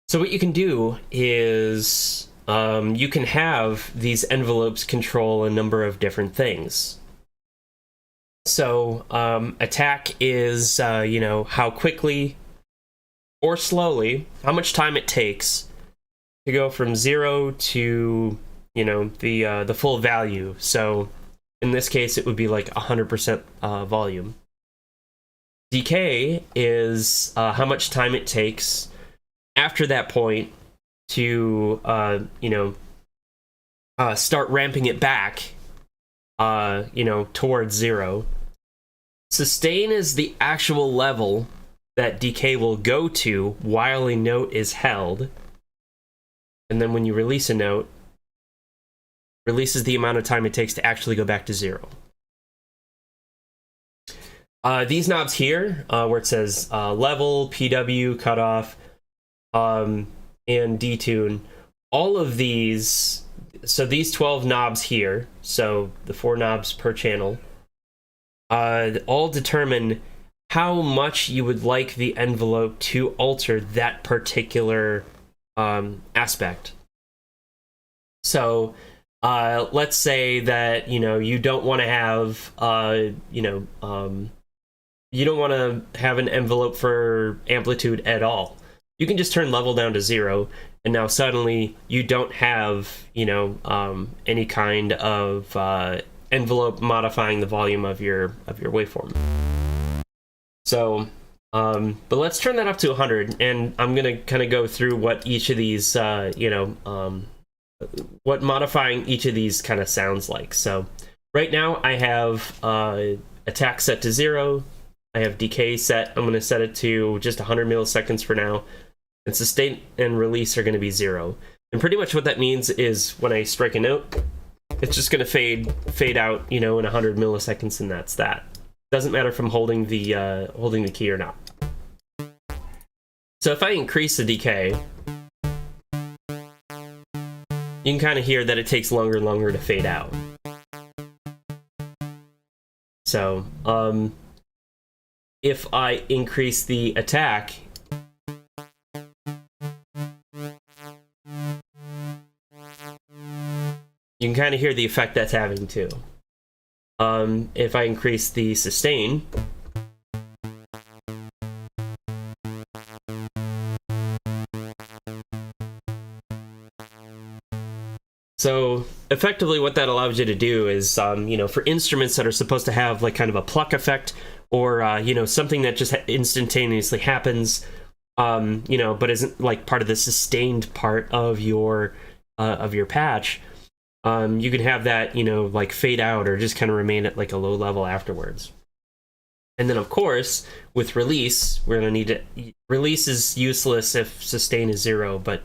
S1: so what you can do is you can have these envelopes control a number of different things. So attack is you know, how quickly or slowly, how much time it takes to go from 0 to, you know, the full value. So in this case it would be like 100% volume. Decay is how much time it takes after that point to you know, start ramping it back you know, towards 0. Sustain is the actual level that decay will go to while a note is held, and then when you release a note, releases the amount of time it takes to actually go back to 0. These knobs here, where it says level, PW, cutoff, and detune, all of these, so these 12 knobs here, so the 4 knobs per channel, all determine how much you would like the envelope to alter that particular aspect. So let's say that you don't want to have you don't want to have an envelope for amplitude at all. You can just turn level down to 0, and now suddenly you don't have any kind of envelope modifying the volume of your waveform. So but let's turn that up to 100, and I'm gonna kind of go through what each of these what modifying each of these kind of sounds like. So right now I have attack set to 0. I have decay set. I'm going to set it to just 100 milliseconds for now. And sustain and release are going to be 0. And pretty much what that means is when I strike a note, it's just going to fade out, in 100 milliseconds, and that's that. Doesn't matter if I'm holding the key or not. So if I increase the decay, you can kind of hear that it takes longer and longer to fade out. So, if I increase the attack, you can kind of hear the effect that's having too. If I increase the sustain, so effectively what that allows you to do is, for instruments that are supposed to have like kind of a pluck effect, or something that just instantaneously happens, but isn't like part of the sustained part of your patch, you can have that like fade out or just kind of remain at like a low level afterwards. And then of course with release, we're gonna need to release is useless if sustain is 0, but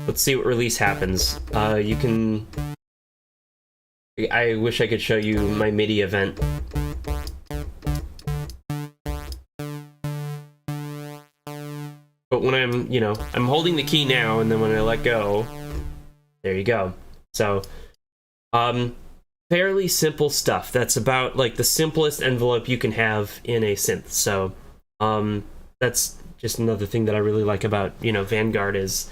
S1: let's see what release happens. You can... I wish I could show you my MIDI event. But when I'm holding the key now, and then when I let go, there you go. So, fairly simple stuff. That's about like the simplest envelope you can have in a synth. So, that's just another thing that I really like about, Vanguard is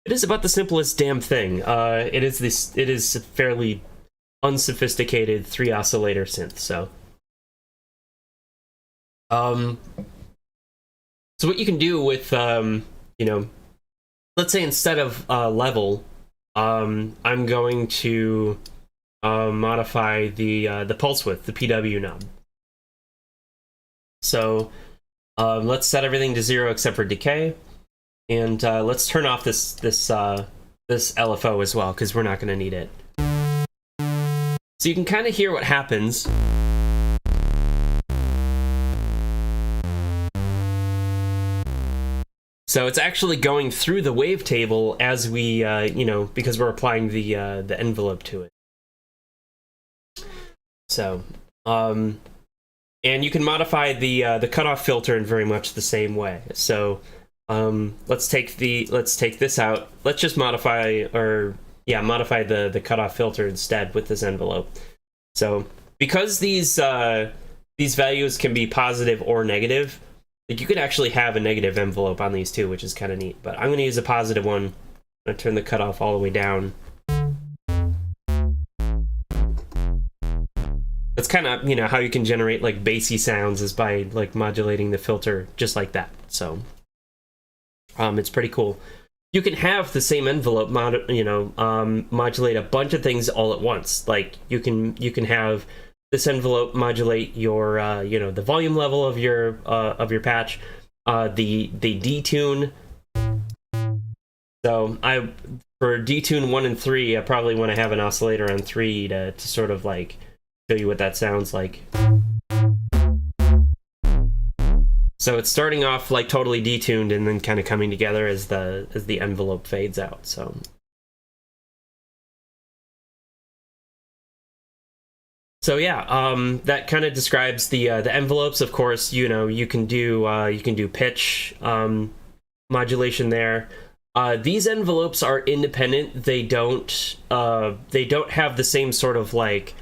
S1: it is about the simplest damn thing. It is a fairly unsophisticated 3 oscillator synth. So so what you can do with let's say instead of level, I'm going to modify the pulse width, the PW knob. So let's set everything to 0 except for decay. And let's turn off this LFO as well, because we're not going to need it. So you can kind of hear what happens. So it's actually going through the wavetable as we, because we're applying the envelope to it. So, and you can modify the cutoff filter in very much the same way. So. Let's take this out. Let's just modify the cutoff filter instead with this envelope. So because these values can be positive or negative, like you could actually have a negative envelope on these too, which is kind of neat. But I'm going to use a positive one. I'm going to turn the cutoff all the way down. That's kind of how you can generate like bassy sounds is by like modulating the filter just like that. So. It's pretty cool. You can have the same envelope, modulate a bunch of things all at once. Like you can have this envelope modulate your, the volume level of your patch, the detune. So for detune 1 and 3, I probably want to have an oscillator on 3 to sort of like show you what that sounds like. So it's starting off like totally detuned and then kind of coming together as the envelope fades out. So yeah, that kind of describes the envelopes. Of course, you can do pitch modulation there. These envelopes are independent. They don't have the same sort of like,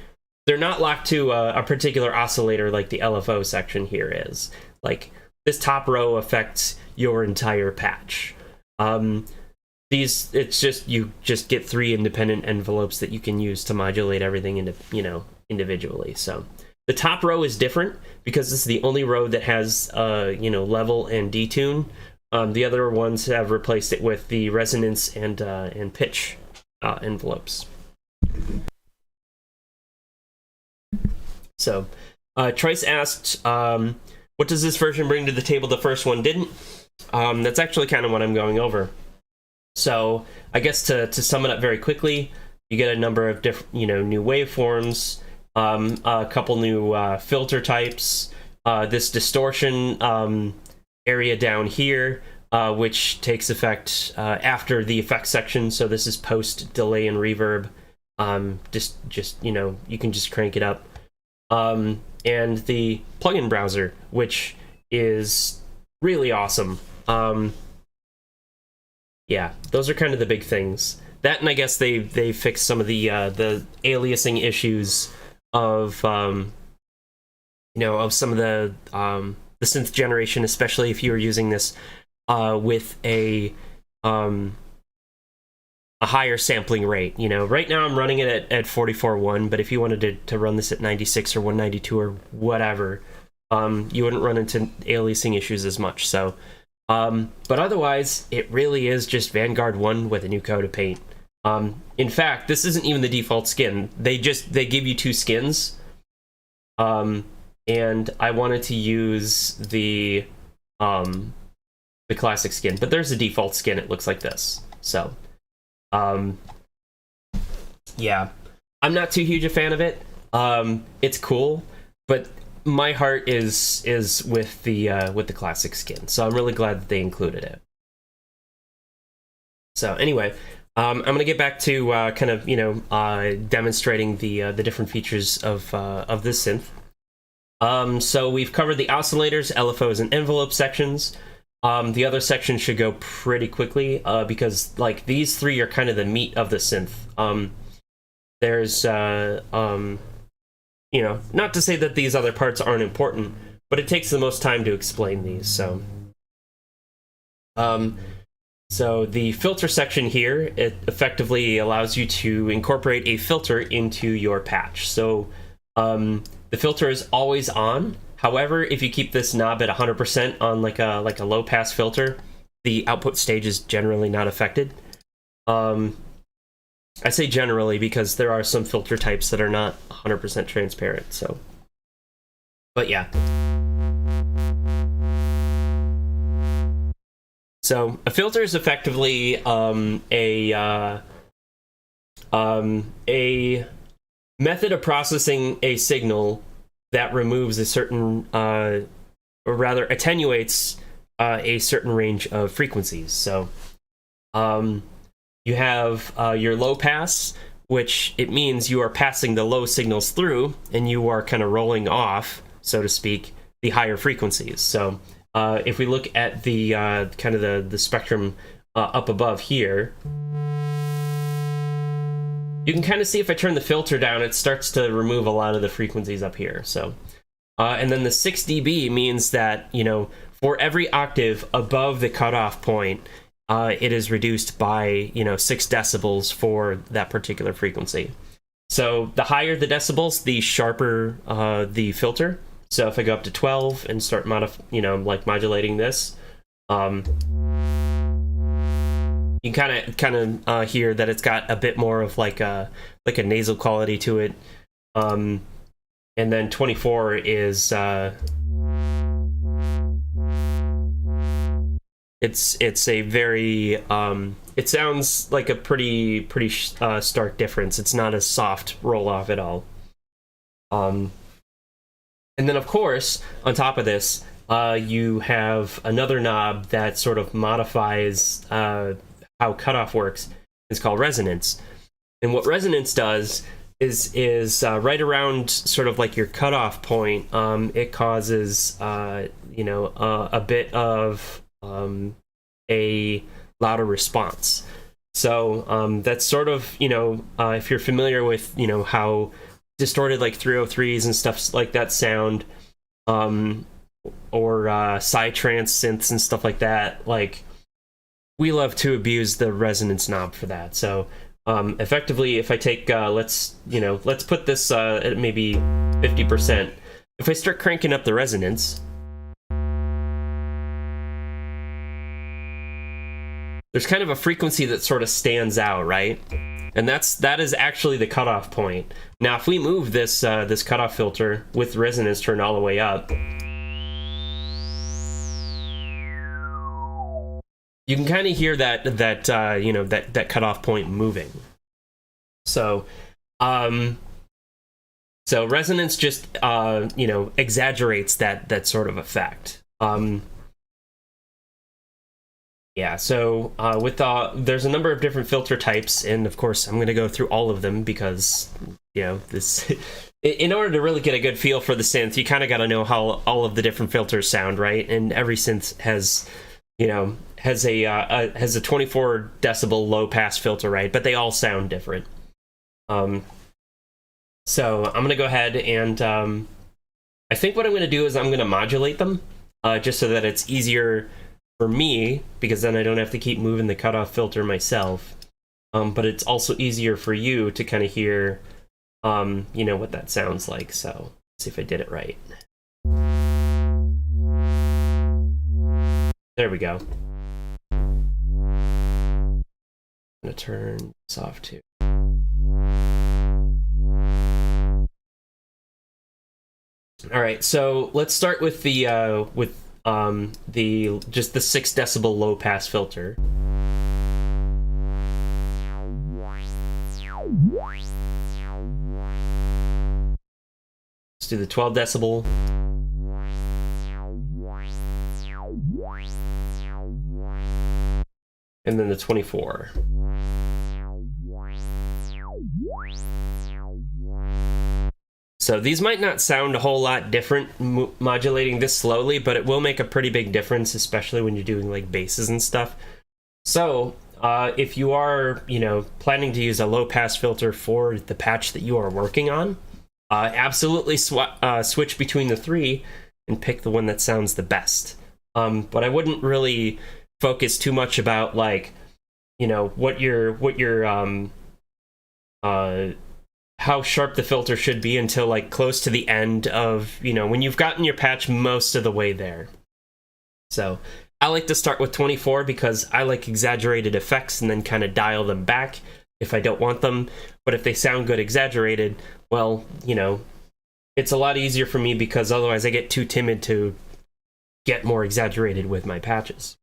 S1: they're not locked to a particular oscillator like the LFO section here is. Like, this top row affects your entire patch. It's just, you just get 3 independent envelopes that you can use to modulate everything into, individually. So the top row is different because this is the only row that has, level and detune. The other ones have replaced it with the resonance and pitch envelopes. So, Trice asked, what does this version bring to the table the first one didn't? That's actually kind of what I'm going over. So, I guess to sum it up very quickly, you get a number of different, new waveforms, a couple new filter types, this distortion area down here, which takes effect after the effects section. So this is post delay and reverb. Just you can just crank it up. And the plugin browser, which is really awesome. Yeah, those are kind of the big things. That, and I guess they fixed some of the aliasing issues of some of the synth generation, especially if you were using this with a higher sampling rate. Right now I'm running it at 44.1, but if you wanted to run this at 96 or 192 or whatever, you wouldn't run into aliasing issues as much. So, but otherwise, it really is just Vanguard 1 with a new coat of paint. In fact, this isn't even the default skin. They give you 2 skins. And I wanted to use the classic skin, but there's a default skin. It looks like this. So, yeah, I'm not too huge a fan of it. It's cool, but my heart is with the classic skin. So I'm really glad that they included it. So anyway, I'm gonna get back to kind of demonstrating the different features of this synth. So we've covered the oscillators, LFOs, and envelope sections. The other section should go pretty quickly because like these 3 are kind of the meat of the synth. There's not to say that these other parts aren't important, but it takes the most time to explain these. So the filter section here, it effectively allows you to incorporate a filter into your patch. So the filter is always on. However, if you keep this knob at 100% on like a low pass filter, the output stage is generally not affected. I say generally because there are some filter types that are not 100% transparent. So, but yeah. So a filter is effectively a method of processing a signal that removes a certain, or rather attenuates a certain range of frequencies. So you have your low pass, which it means you are passing the low signals through and you are kind of rolling off, so to speak, the higher frequencies. So if we look at the kind of the spectrum up above here, you can kind of see if I turn the filter down, it starts to remove a lot of the frequencies up here. So, and then the 6 dB means that, for every octave above the cutoff point, it is reduced by, 6 decibels for that particular frequency. So the higher the decibels, the sharper the filter. So if I go up to 12 and start modulating this, you kind of hear that it's got a bit more of like a nasal quality to it, and then 24 is it's a very it sounds like a pretty stark difference. It's not a soft roll off at all. And then of course on top of this, you have another knob that sort of modifies how cutoff works. It's called resonance, and what resonance does is right around sort of like your cutoff point, it causes a bit of a louder response. So that's sort of, if you're familiar with, how distorted like 303s and stuff like that sound, or psytrance synths and stuff like that, like, we love to abuse the resonance knob for that. So effectively, if I take, let's put this at maybe 50%. If I start cranking up the resonance, there's kind of a frequency that sort of stands out, right? And that is actually the cutoff point. Now, if we move this this cutoff filter with resonance turned all the way up, you can kind of hear that cutoff point moving. So, so resonance just exaggerates that sort of effect. Yeah, so there's a number of different filter types, and of course I'm going to go through all of them because, this, in order to really get a good feel for the synth, you kind of got to know how all of the different filters sound, right? And every synth has a 24 decibel low pass filter, right? But they all sound different. So I'm going to go ahead and I think what I'm going to do is I'm going to modulate them just so that it's easier for me, because then I don't have to keep moving the cutoff filter myself. But it's also easier for you to kind of hear, what that sounds like. So let's see if I did it right. There we go. I'm gonna turn this off too. All right, so let's start with the just the 6 decibel low pass filter. Let's do the 12 decibel. And then the 24. So these might not sound a whole lot different modulating this slowly, but it will make a pretty big difference, especially when you're doing like basses and stuff. So if you are, planning to use a low pass filter for the patch that you are working on, absolutely switch between the 3 and pick the one that sounds the best. But I wouldn't really focus too much about like, what your how sharp the filter should be until like close to the end of, when you've gotten your patch most of the way there. So I like to start with 24 because I like exaggerated effects and then kind of dial them back if I don't want them. But if they sound good exaggerated, well, it's a lot easier for me because otherwise I get too timid to get more exaggerated with my patches.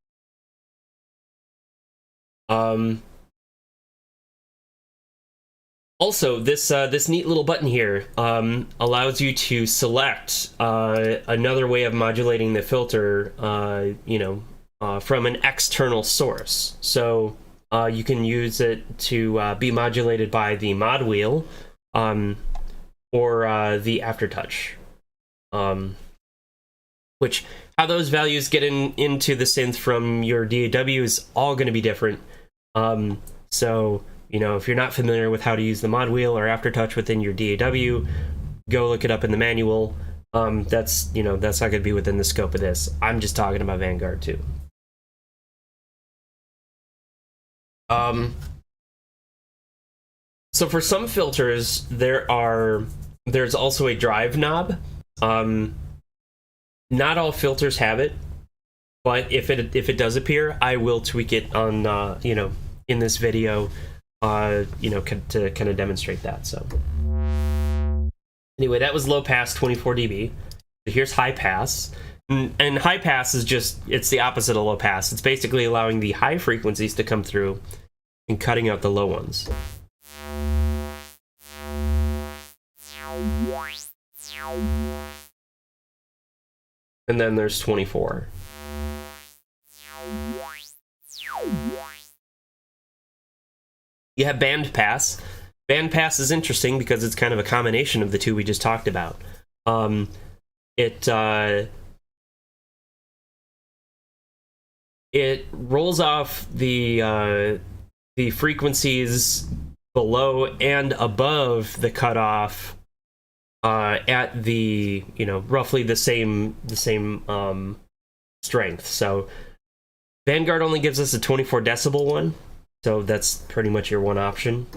S1: Also, this neat little button here allows you to select another way of modulating the filter, from an external source. So you can use it to be modulated by the mod wheel or the aftertouch. Which, how those values get into the synth from your DAW is all going to be different. So, if you're not familiar with how to use the mod wheel or aftertouch within your DAW, go look it up in the manual. That's not going to be within the scope of this. I'm just talking about Vanguard 2. So for some filters, there's also a drive knob. Not all filters have it, but if it does appear, I will tweak it on in this video, to kind of demonstrate that. So anyway, that was low pass 24 dB. So here's high pass, and high pass is it's the opposite of low pass. It's basically allowing the high frequencies to come through and cutting out the low ones. And then there's 24. You have band pass. Band pass is interesting because it's kind of a combination of the two we just talked about. it rolls off the frequencies below and above the cutoff at the, you know, roughly the same strength. So Vanguard only gives us a 24 decibel one, so that's pretty much your one option.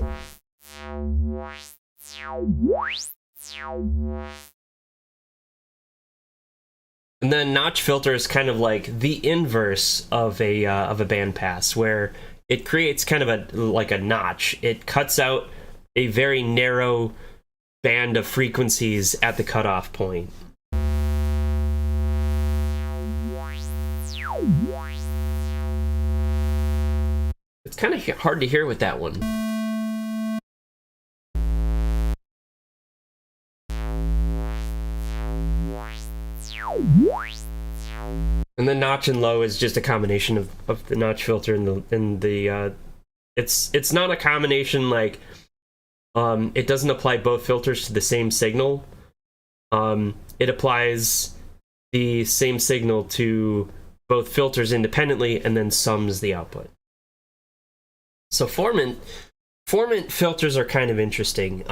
S1: And then notch filter is kind of like the inverse of a bandpass, where it creates kind of a notch. It cuts out a very narrow band of frequencies at the cutoff point. It's kind of hard to hear with that one. And the notch and low is just a combination of the notch filter and the it's not a combination like it doesn't apply both filters to the same signal. It applies the same signal to both filters independently and then sums the output. So formant filters are kind of interesting.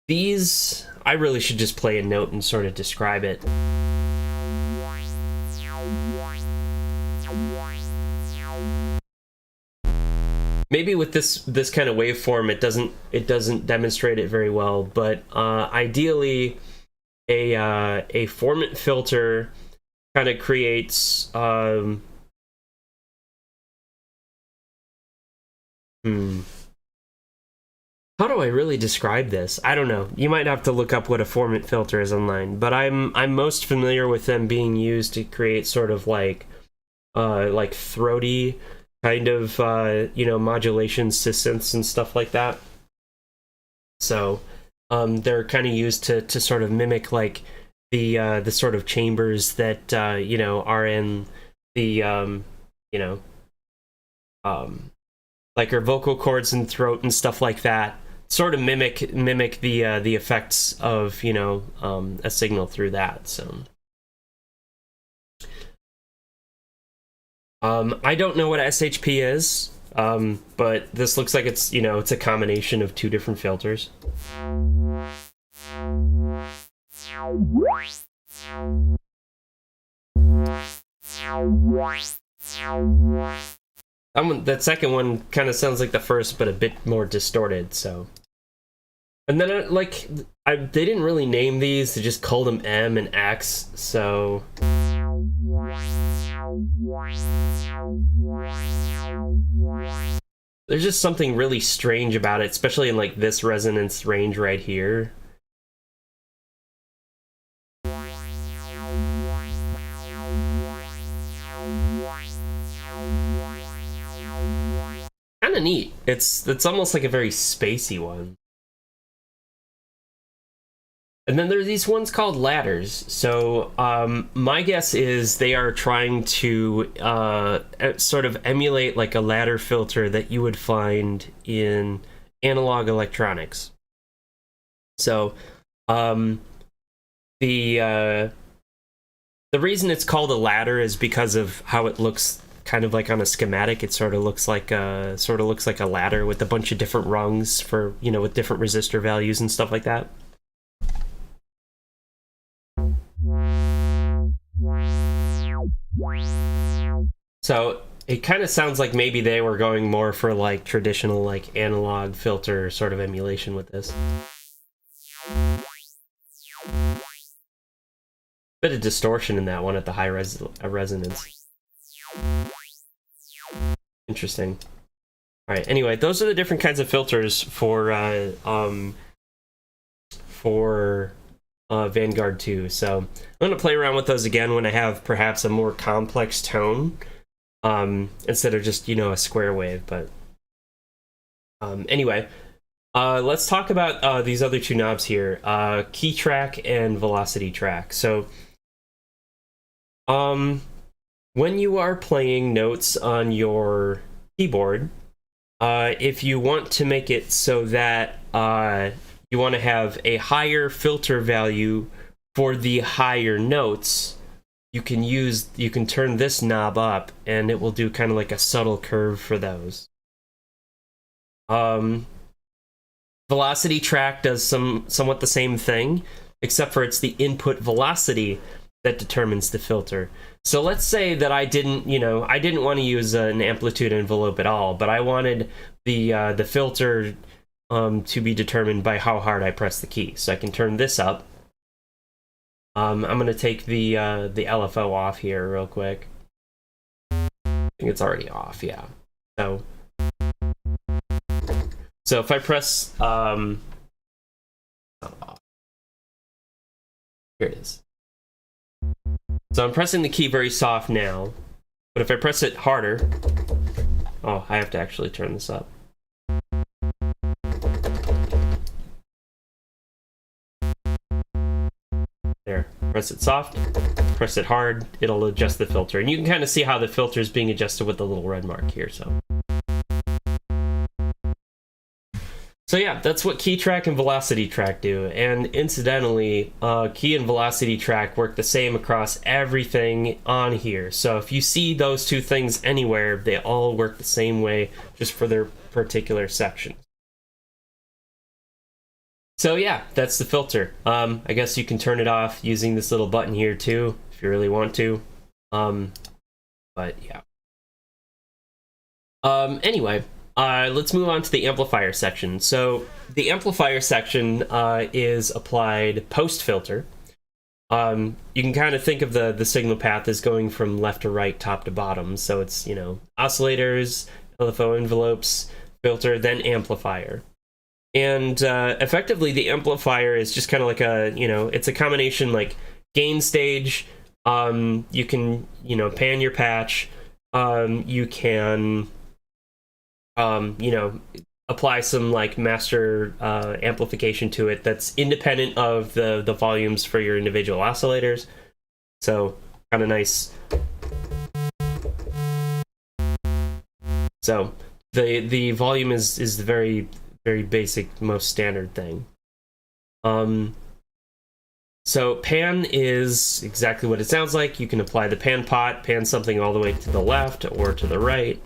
S1: These, I really should just play a note and sort of describe it. Maybe with this kind of waveform, it doesn't demonstrate it very well, but ideally, a formant filter kind of creates How do I really describe this? I don't know. You might have to look up what a formant filter is online, but I'm most familiar with them being used to create sort of like throaty kind of you know, modulations to synths and stuff like that. So they're kind of used to sort of mimic like the sort of chambers that you know, are in the you know, like our vocal cords and throat and stuff like that. Sort of mimic the effects of, you know, a signal through that. So I don't know what SHP is, but this looks like it's, you know, it's a combination of two different filters. That second one kind of sounds like the first, but a bit more distorted. So, and then they didn't really name these; they just called them M and X. So, there's just something really strange about it, especially in like this resonance range right here. Kind of neat. It's almost like a very spacey one. And then there are these ones called ladders. So my guess is they are trying to sort of emulate like a ladder filter that you would find in analog electronics. So the reason it's called a ladder is because of how it looks. Kind of like on a schematic, it sort of looks like a ladder with a bunch of different rungs for, you know, with different resistor values and stuff like that. So it kind of sounds like maybe they were going more for like traditional like analog filter sort of emulation with this. Bit of distortion in that one at the high resonance. Interesting. All right. Anyway, those are the different kinds of filters for Vanguard 2. So I'm going to play around with those again when I have perhaps a more complex tone instead of just, you know, a square wave. But anyway, let's talk about these other two knobs here, key track and velocity track. So when you are playing notes on your keyboard, if you want to make it so that you want to have a higher filter value for the higher notes, you can turn this knob up and it will do kind of like a subtle curve for those. Velocity track does somewhat the same thing, except for it's the input velocity that determines the filter. So let's say that I didn't want to use an amplitude envelope at all, but I wanted the filter to be determined by how hard I press the key. So I can turn this up. I'm going to take the LFO off here real quick. I think it's already off, yeah. So if I press, here it is. So I'm pressing the key very soft now, but if I press it harder, oh, I have to actually turn this up. There, press it soft, press it hard, it'll adjust the filter. And you can kind of see how the filter is being adjusted with the little red mark here, So yeah, that's what key track and velocity track do. And incidentally, key and velocity track work the same across everything on here. So if you see those two things anywhere, they all work the same way, just for their particular sections. So yeah, that's the filter. I guess you can turn it off using this little button here too, if you really want to. But yeah. Anyway. Let's move on to the amplifier section. So the amplifier section is applied post-filter. You can kind of think of the signal path as going from left to right, top to bottom. So it's, oscillators, LFO envelopes, filter, then amplifier. And effectively, the amplifier is just kind of like it's a combination like gain stage. You can, pan your patch. You can... apply some like master amplification to it that's independent of the volumes for your individual oscillators. So kind of nice. So the volume is the very, very basic, most standard thing. So pan is exactly what it sounds like. You can apply the pan pot, pan something all the way to the left or to the right.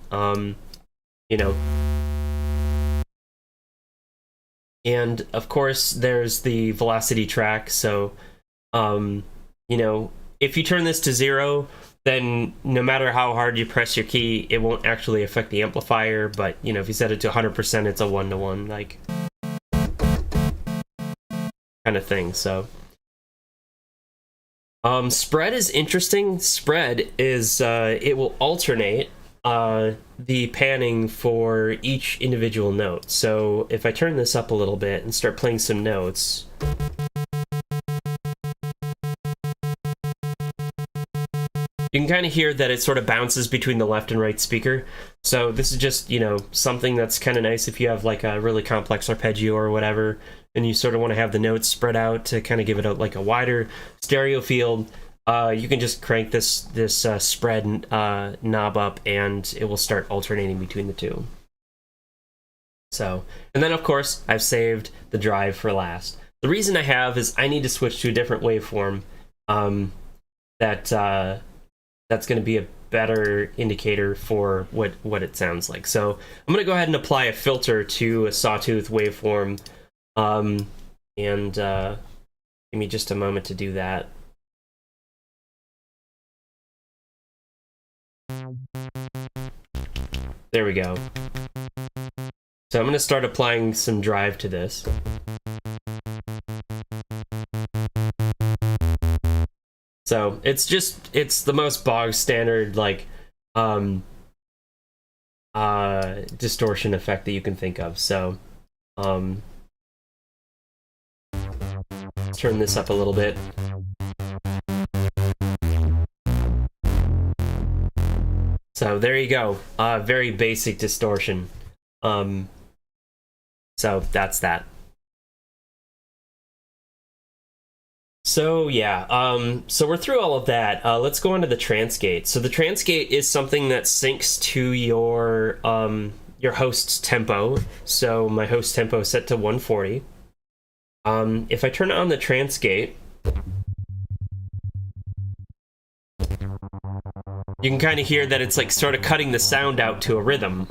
S1: And of course there's the velocity track. So if you turn this to 0, then no matter how hard you press your key, it won't actually affect the amplifier. But if you set it to 100%, it's a 1-to-1 like kind of thing. So spread is interesting. Spread is it will alternate the panning for each individual note. So if I turn this up a little bit and start playing some notes, you can kind of hear that it sort of bounces between the left and right speaker. So this is just, something that's kind of nice if you have like a really complex arpeggio or whatever, and you sort of want to have the notes spread out to kind of give it a wider stereo field. You can just crank this spread knob up and it will start alternating between the two. So, and then of course I've saved the drive for last. The reason I have is I need to switch to a different waveform that's going to be a better indicator for what it sounds like. So I'm going to go ahead and apply a filter to a sawtooth waveform, and give me just a moment to do that. There we go. So I'm going to start applying some drive to this. So it's the most bog standard like distortion effect that you can think of. So let's turn this up a little bit. So there you go. Very basic distortion. So that's that. So yeah, so we're through all of that. Let's go on to the transgate. So the transgate is something that syncs to your host's tempo. So my host tempo is set to 140. If I turn on the transgate, you can kind of hear that it's like sort of cutting the sound out to a rhythm.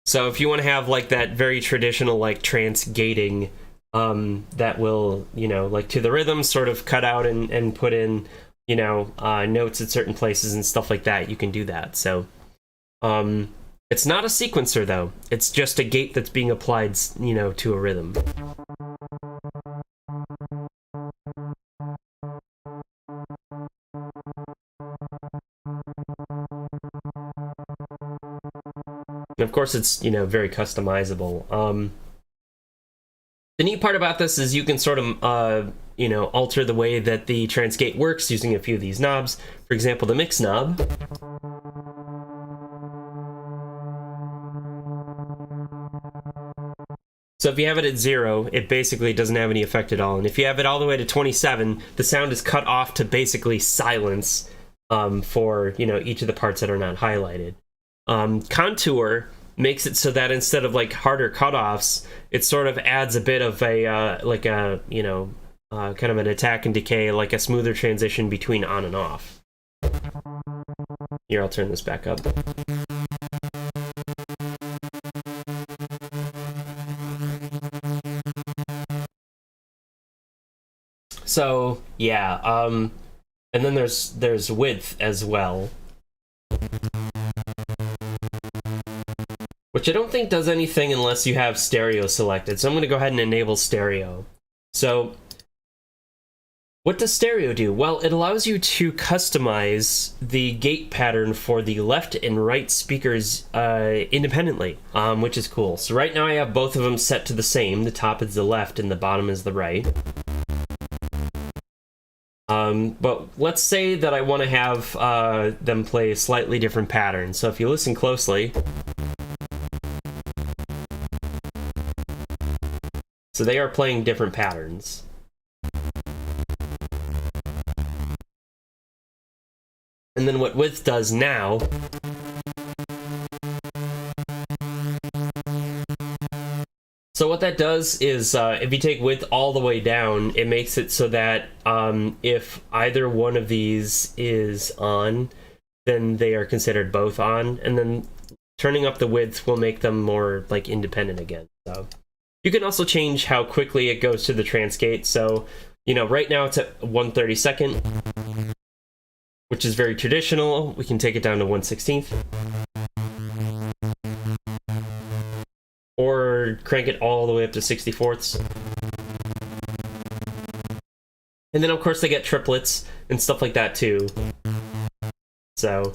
S1: So if you want to have like that very traditional like trance gating, that will, you know, like to the rhythm sort of cut out and put in, you know, notes at certain places and stuff like that, you can do that. So it's not a sequencer though, it's just a gate that's being applied, you know, to a rhythm. And of course it's, you know, very customizable. The neat part about this is you can sort of, you know, alter the way that the trance gate works using a few of these knobs. For example, the mix knob. So if you have it at 0, it basically doesn't have any effect at all. And if you have it all the way to 27, the sound is cut off to basically silence for, you know, each of the parts that are not highlighted. Contour makes it so that instead of like harder cutoffs, it sort of adds a bit of a like a, you know, kind of an attack and decay, like a smoother transition between on and off. Here, I'll turn this back up. So yeah, and then there's width as well, which I don't think does anything unless you have stereo selected. So I'm going to go ahead and enable stereo. So what does stereo do? Well, it allows you to customize the gate pattern for the left and right speakers independently, which is cool. So right now I have both of them set to the same. The top is the left and the bottom is the right. But let's say that I want to have them play a slightly different pattern. So if you listen closely, so they are playing different patterns. And then what width does now so what that does is, if you take width all the way down, it makes it so that if either one of these is on, then they are considered both on, and then turning up the width will make them more like independent again. So you can also change how quickly it goes to the trance gate. So, you know, right now it's at 1/32, which is very traditional. We can take it down to 1/16. Or crank it all the way up to 64ths. And then of course they get triplets and stuff like that too. So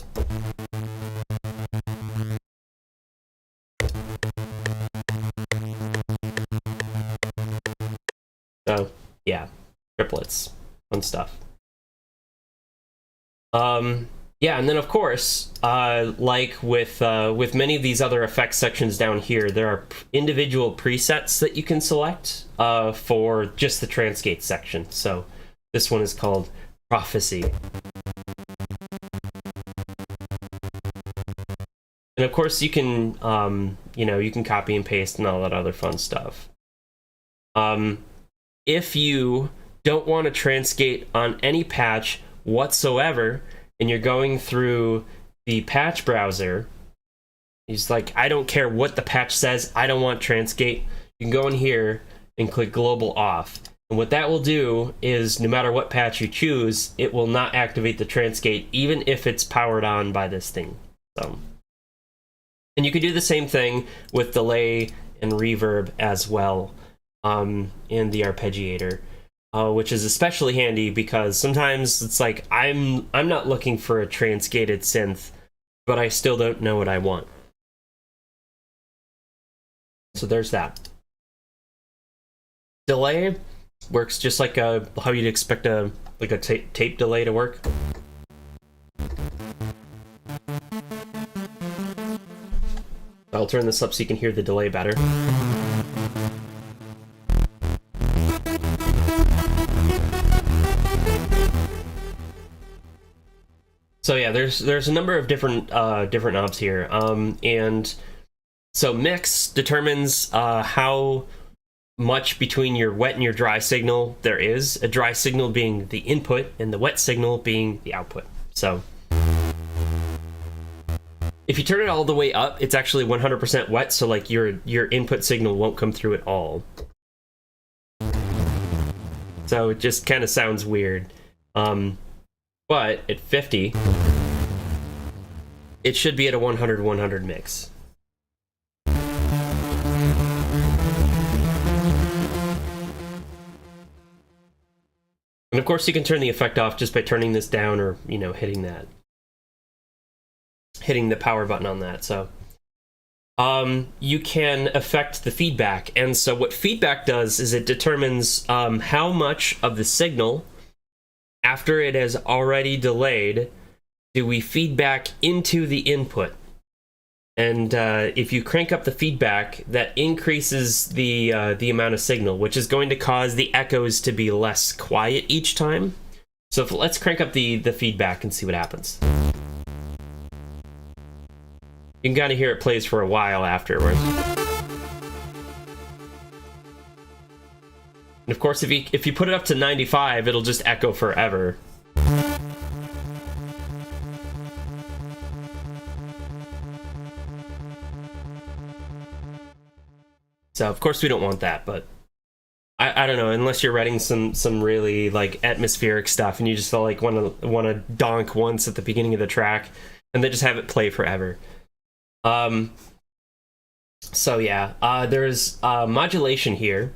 S1: yeah, triplets, fun stuff. Yeah, and then of course, like with many of these other effects sections down here, there are individual presets that you can select for just the trance gate section. So this one is called Prophecy. And of course you can, you know, you can copy and paste and all that other fun stuff. If you don't want a trance gate on any patch whatsoever, and you're going through the patch browser, he's like, I don't care what the patch says, I don't want trance gate. You can go in here and click global off. And what that will do is no matter what patch you choose, it will not activate the trance gate, even if it's powered on by this thing. So, and you can do the same thing with delay and reverb as well in the arpeggiator. Which is especially handy because sometimes it's like I'm not looking for a trance-gated synth, but I still don't know what I want. So there's that. Delay works just like how you'd expect a tape delay to work. I'll turn this up so you can hear the delay better. So yeah, there's a number of different knobs here, and so mix determines how much between your wet and your dry signal there is, a dry signal being the input and the wet signal being the output. So if you turn it all the way up, it's actually 100% wet, so like your input signal won't come through at all. So it just kind of sounds weird. But at 50, it should be at a 100-100 mix. And of course you can turn the effect off just by turning this down or, you know, hitting the power button on that. So you can affect the feedback. And so what feedback does is it determines how much of the signal, after it has already delayed, do we feed back into the input. And if you crank up the feedback, that increases the amount of signal, which is going to cause the echoes to be less quiet each time. So let's crank up the feedback and see what happens. You can kind of hear it plays for a while afterwards. And of course, if you put it up to 95, it'll just echo forever. So of course we don't want that, but I don't know, unless you're writing some really like atmospheric stuff and you just feel like want to donk once at the beginning of the track and then just have it play forever. So yeah, there's modulation here.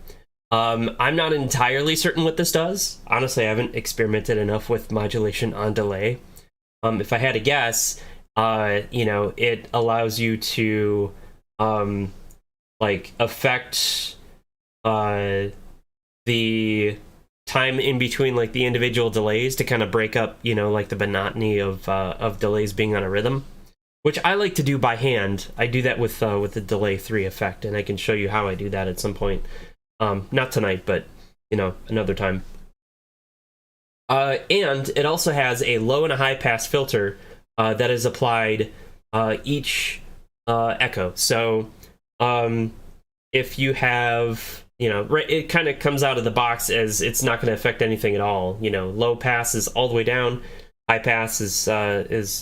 S1: I'm not entirely certain what this does. Honestly, I haven't experimented enough with modulation on delay. If I had to guess, you know, it allows you to like affect the time in between like the individual delays to kind of break up, you know, like the monotony of delays being on a rhythm, which I like to do by hand. I do that with the delay 3 effect, and I can show you how I do that at some point. Not tonight, but you know, another time. And it also has a low and a high pass filter that is applied each echo. So if you have, you know, it kind of comes out of the box as it's not going to affect anything at all. You know, low pass is all the way down, high pass is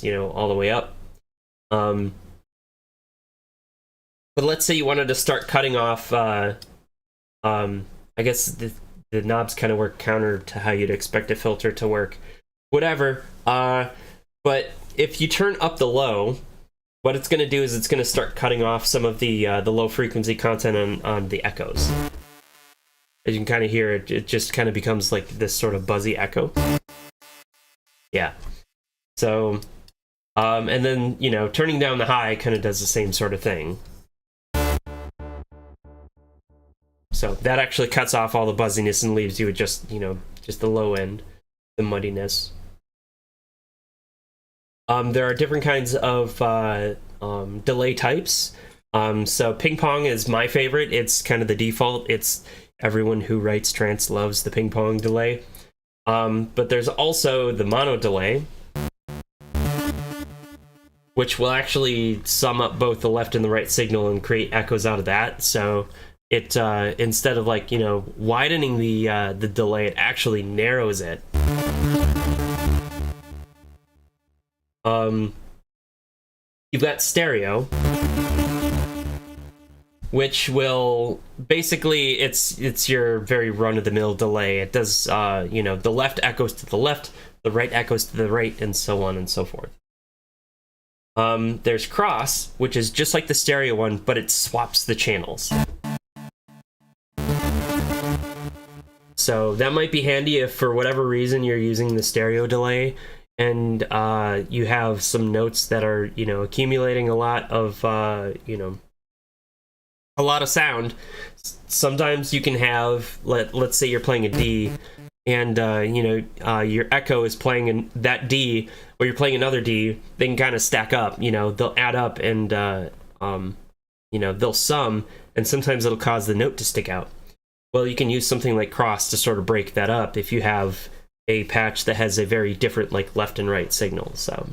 S1: you know, all the way up. But let's say you wanted to start cutting off. I guess the knobs kind of work counter to how you'd expect a filter to work. Whatever. But if you turn up the low, what it's going to do is it's going to start cutting off some of the low frequency content on the echoes. As you can kind of hear, it just kind of becomes like this sort of buzzy echo. Yeah. So, and then, you know, turning down the high kind of does the same sort of thing. So that actually cuts off all the buzziness and leaves you with just, you know, just the low end, the muddiness. There are different kinds of delay types. So ping pong is my favorite. It's kind of the default. It's everyone who writes trance loves the ping pong delay. But there's also the mono delay, which will actually sum up both the left and the right signal and create echoes out of that. So it instead of like, you know, widening the delay, it actually narrows it. You've got stereo, which will basically it's your very run-of-the-mill delay. It does you know, the left echoes to the left, the right echoes to the right, and so on and so forth. There's cross, which is just like the stereo one, but it swaps the channels. So that might be handy if for whatever reason you're using the stereo delay and you have some notes that are, you know, accumulating a lot of, you know, a lot of sound. Sometimes you can have, let's say you're playing a D and, you know, your echo is playing that D, or you're playing another D, they can kind of stack up, you know, they'll add up and, you know, they'll sum, and sometimes it'll cause the note to stick out. Well, you can use something like cross to sort of break that up if you have a patch that has a very different like left and right signal. So,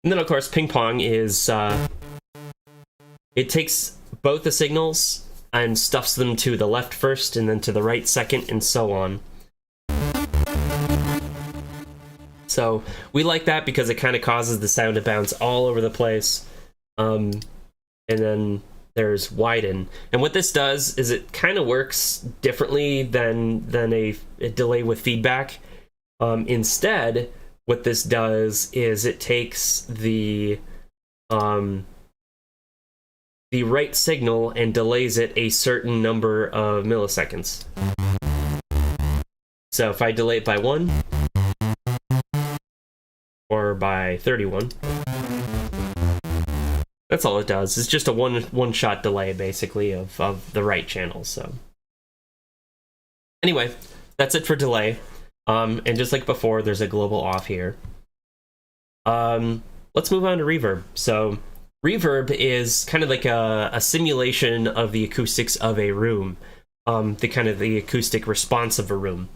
S1: and then of course ping pong is it takes both the signals and stuffs them to the left first and then to the right second and so on. So we like that because it kind of causes the sound to bounce all over the place. And then there's widen. And what this does is it kind of works differently than a delay with feedback. Instead, what this does is it takes the right signal and delays it a certain number of milliseconds. So if I delay it by 1 or by 31, that's all it does. It's just a one-shot delay, basically, of the right channel. So anyway, that's it for delay. And just like before, there's a global off here. Let's move on to reverb. So reverb is kind of like a simulation of the acoustics of a room, the acoustic response of a room.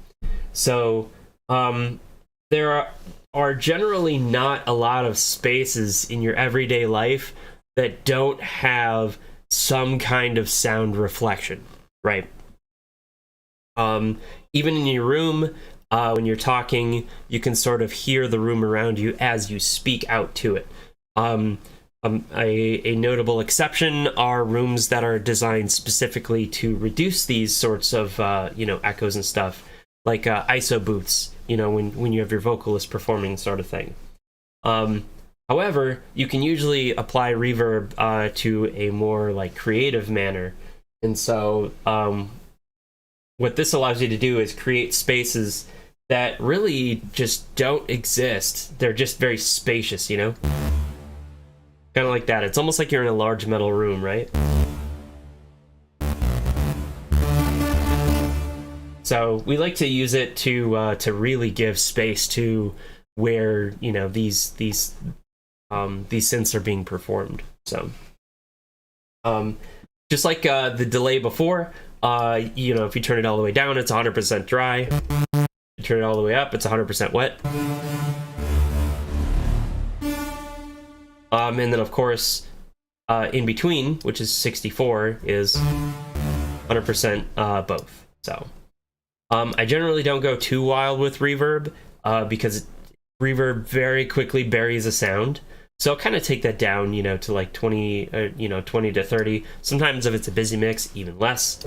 S1: So there are generally not a lot of spaces in your everyday life that don't have some kind of sound reflection, right? Even in your room, when you're talking, you can sort of hear the room around you as you speak out to it. A notable exception are rooms that are designed specifically to reduce these sorts of echoes and stuff, like ISO booths, when you have your vocalist performing, sort of thing. However, you can usually apply reverb to a more like creative manner, and so what this allows you to do is create spaces that really just don't exist. They're just very spacious, kind of like that. It's almost like you're in a large metal room, right? So we like to use it to really give space to where these synths are being performed. So just like the delay before, if you turn it all the way down, it's 100% dry. You turn it all the way up, it's 100% wet. And then of course, in between, which is 64, is 100% both. So I generally don't go too wild with reverb because reverb very quickly buries a sound. So I'll kind of take that down, to like 20 to 30. Sometimes if it's a busy mix, even less.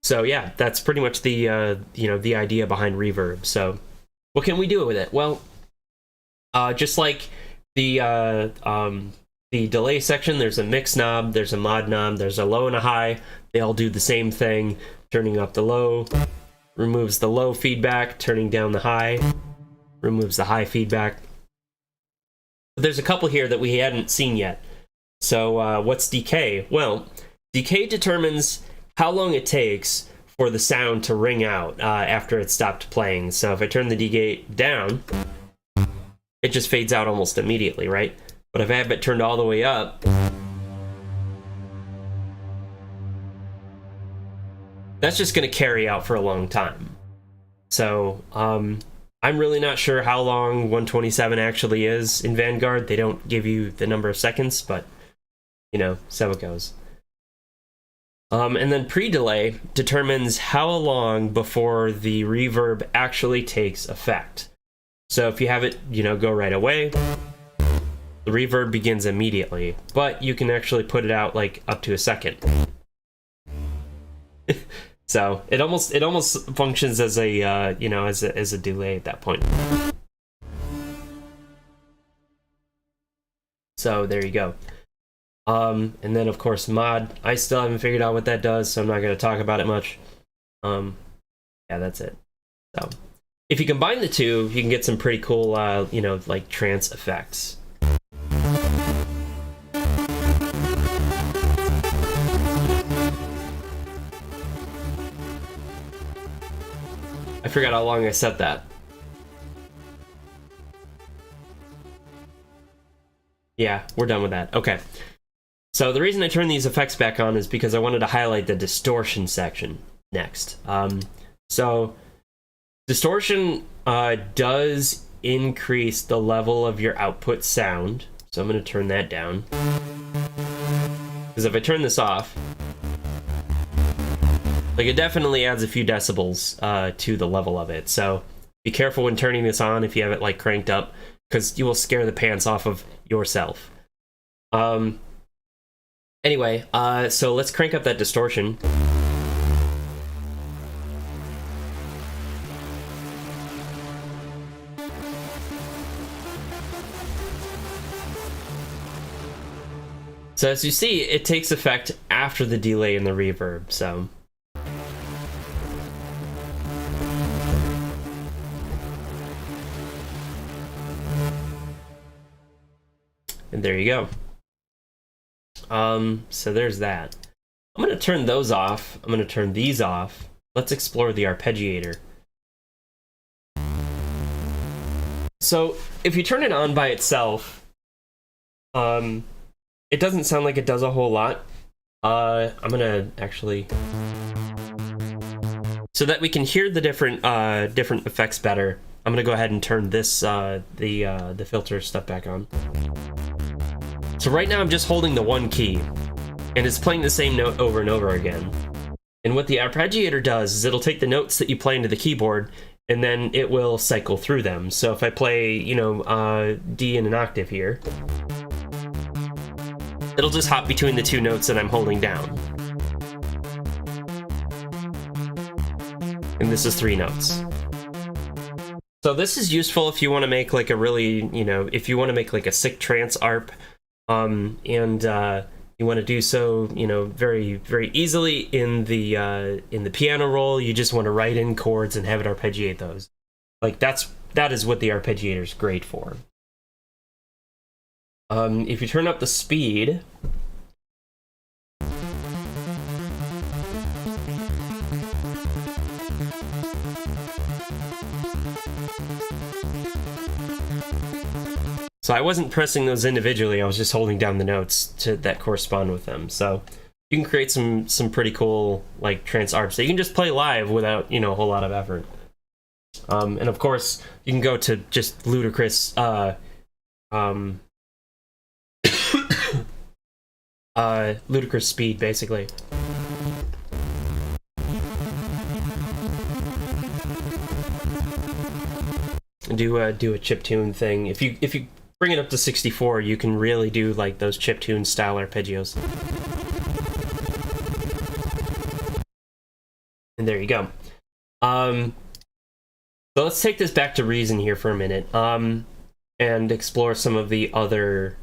S1: So yeah, that's pretty much the idea behind reverb. So what can we do with it? Well, just like the delay section, there's a mix knob, there's a mod knob, there's a low and a high. They all do the same thing. Turning up the low removes the low feedback, turning down the high removes the high feedback. But there's a couple here that we hadn't seen yet. So what's decay? Well, decay determines how long it takes for the sound to ring out after it stopped playing. So if I turn the decay down, it just fades out almost immediately, right? But if I have it turned all the way up, that's just going to carry out for a long time. So I'm really not sure how long 127 actually is in Vanguard. They don't give you the number of seconds, but so it goes. And then pre-delay determines how long before the reverb actually takes effect. So if you have it, go right away, the reverb begins immediately, but you can actually put it out like up to a second. So it almost functions as a as a delay at that point. So there you go. And then of course mod. I still haven't figured out what that does, so I'm not going to talk about it much. Yeah, that's it. So if you combine the two, you can get some pretty cool, like trance effects. I forgot how long I set that. Yeah, we're done with that. Okay. So the reason I turned these effects back on is because I wanted to highlight the distortion section next. So distortion does increase the level of your output sound. So I'm going to turn that down. Because if I turn this off, like, it definitely adds a few decibels to the level of it. So be careful when turning this on if you have it like cranked up, because you will scare the pants off of yourself. Anyway, so let's crank up that distortion. So as you see, it takes effect after the delay and the reverb, so. And there you go. So there's that. I'm going to turn those off. I'm going to turn these off. Let's explore the arpeggiator. So if you turn it on by itself, it doesn't sound like it does a whole lot. I'm going to actually... So that we can hear the different effects better, I'm going to go ahead and turn this, the filter stuff back on. So right now I'm just holding the one key, and it's playing the same note over and over again. And what the arpeggiator does is it'll take the notes that you play into the keyboard, and then it will cycle through them. So if I play, you know, D in an octave here, it'll just hop between the two notes that I'm holding down. And this is 3 notes. So this is useful if you want to make like a really, you know, if you want to make like a sick trance arp, and you want to do so, you know, very, very easily in the piano roll. You just want to write in chords and have it arpeggiate those. Like that is what the arpeggiator is great for. If you turn up the speed, so I wasn't pressing those individually, I was just holding down the notes that correspond with them. So you can create some pretty cool like trance arps that you can just play live without, you know, a whole lot of effort. And of course, you can go to just ludicrous ludicrous speed, basically. Do a chiptune thing. If you bring it up to 64, you can really do like those chiptune style arpeggios. And there you go. So let's take this back to Reason here for a minute, and explore some of the other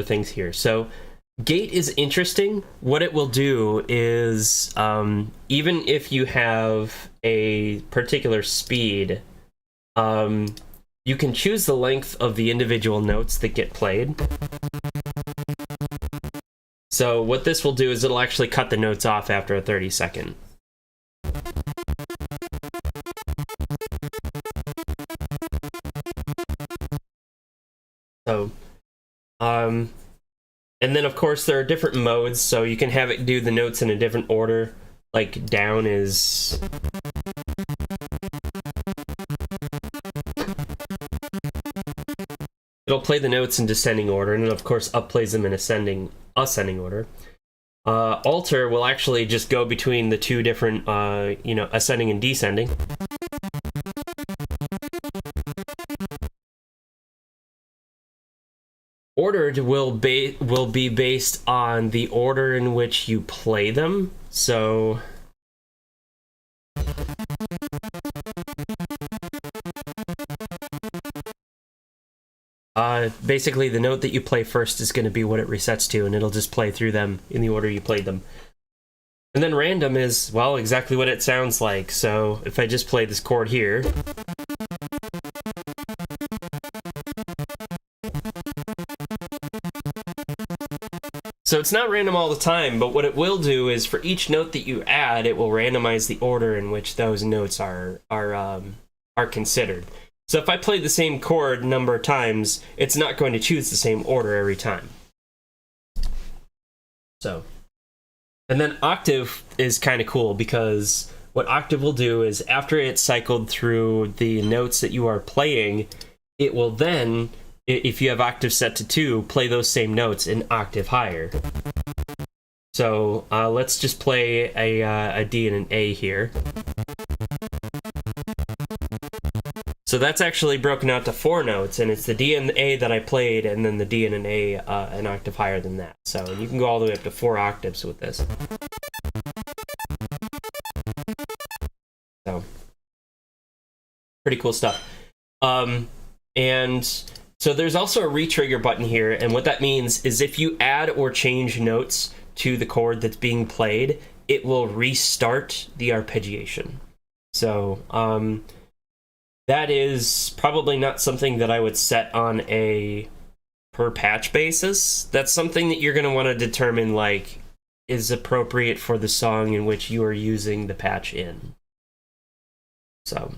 S1: things here. So gate is interesting. What it will do is, even if you have a particular speed, you can choose the length of the individual notes that get played. So what this will do is it'll actually cut the notes off after a 30-second. So, and then of course there are different modes, so you can have it do the notes in a different order. Like down is... It'll play the notes in descending order, and then of course up plays them in ascending order. Alter will actually just go between the two different, you know, ascending and descending. Ordered will be based on the order in which you play them. So basically the note that you play first is going to be what it resets to, and it'll just play through them in the order you played them. And then random is, well, exactly what it sounds like. So if I just play this chord here, so it's not random all the time, but what it will do is for each note that you add, it will randomize the order in which those notes are considered. So if I play the same chord a number of times, it's not going to choose the same order every time. So, and then octave is kind of cool, because what octave will do is after it's cycled through the notes that you are playing, it will then if you have octave set to 2, play those same notes an octave higher. So let's just play a D and an A here. So that's actually broken out to 4 notes, and it's the D and the A that I played, and then the D and an A an octave higher than that. So you can go all the way up to 4 octaves with this. So pretty cool stuff. And so there's also a retrigger button here, and what that means is if you add or change notes to the chord that's being played, it will restart the arpeggiation. So that is probably not something that I would set on a per patch basis. That's something that you're going to want to determine, like, is appropriate for the song in which you are using the patch in. So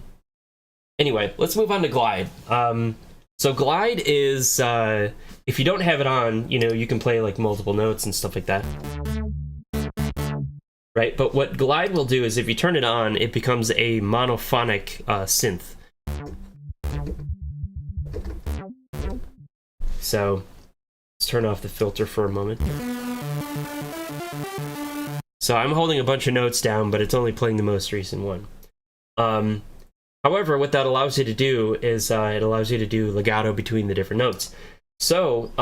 S1: anyway, let's move on to glide. So glide is, if you don't have it on, you can play like multiple notes and stuff like that. Right, but what glide will do is if you turn it on, it becomes a monophonic synth. So let's turn off the filter for a moment. So I'm holding a bunch of notes down, but it's only playing the most recent one. However, what that allows you to do is it allows you to do legato between the different notes. So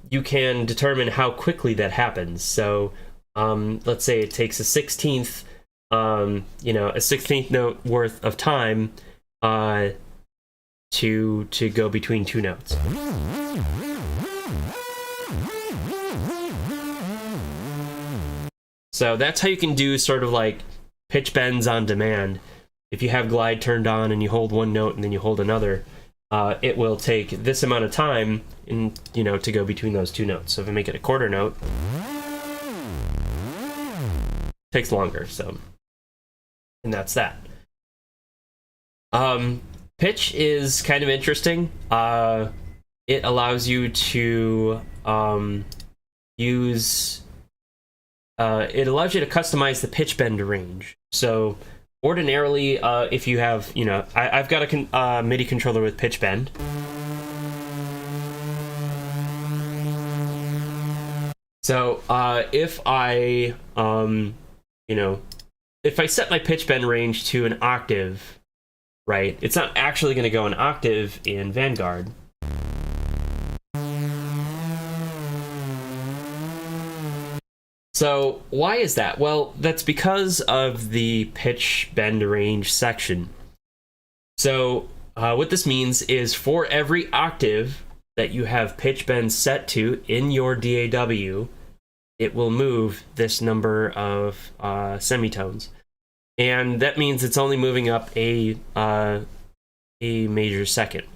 S1: you can determine how quickly that happens. So let's say it takes a 16th, a 16th note worth of time to go between 2 notes. So that's how you can do sort of like pitch bends on demand. If you have glide turned on and you hold one note and then you hold another, it will take this amount of time to go between those 2 notes. So if I make it a quarter note, it takes longer. So, and that's that. Pitch is kind of interesting. It allows you to use. It allows you to customize the pitch bend range. So ordinarily, if you have, I've got a MIDI controller with pitch bend. So if I, if I set my pitch bend range to an octave, right, it's not actually going to go an octave in Vanguard. So why is that? Well, that's because of the pitch bend range section. So what this means is for every octave that you have pitch bend set to in your DAW, it will move this number of semitones. And that means it's only moving up a major second.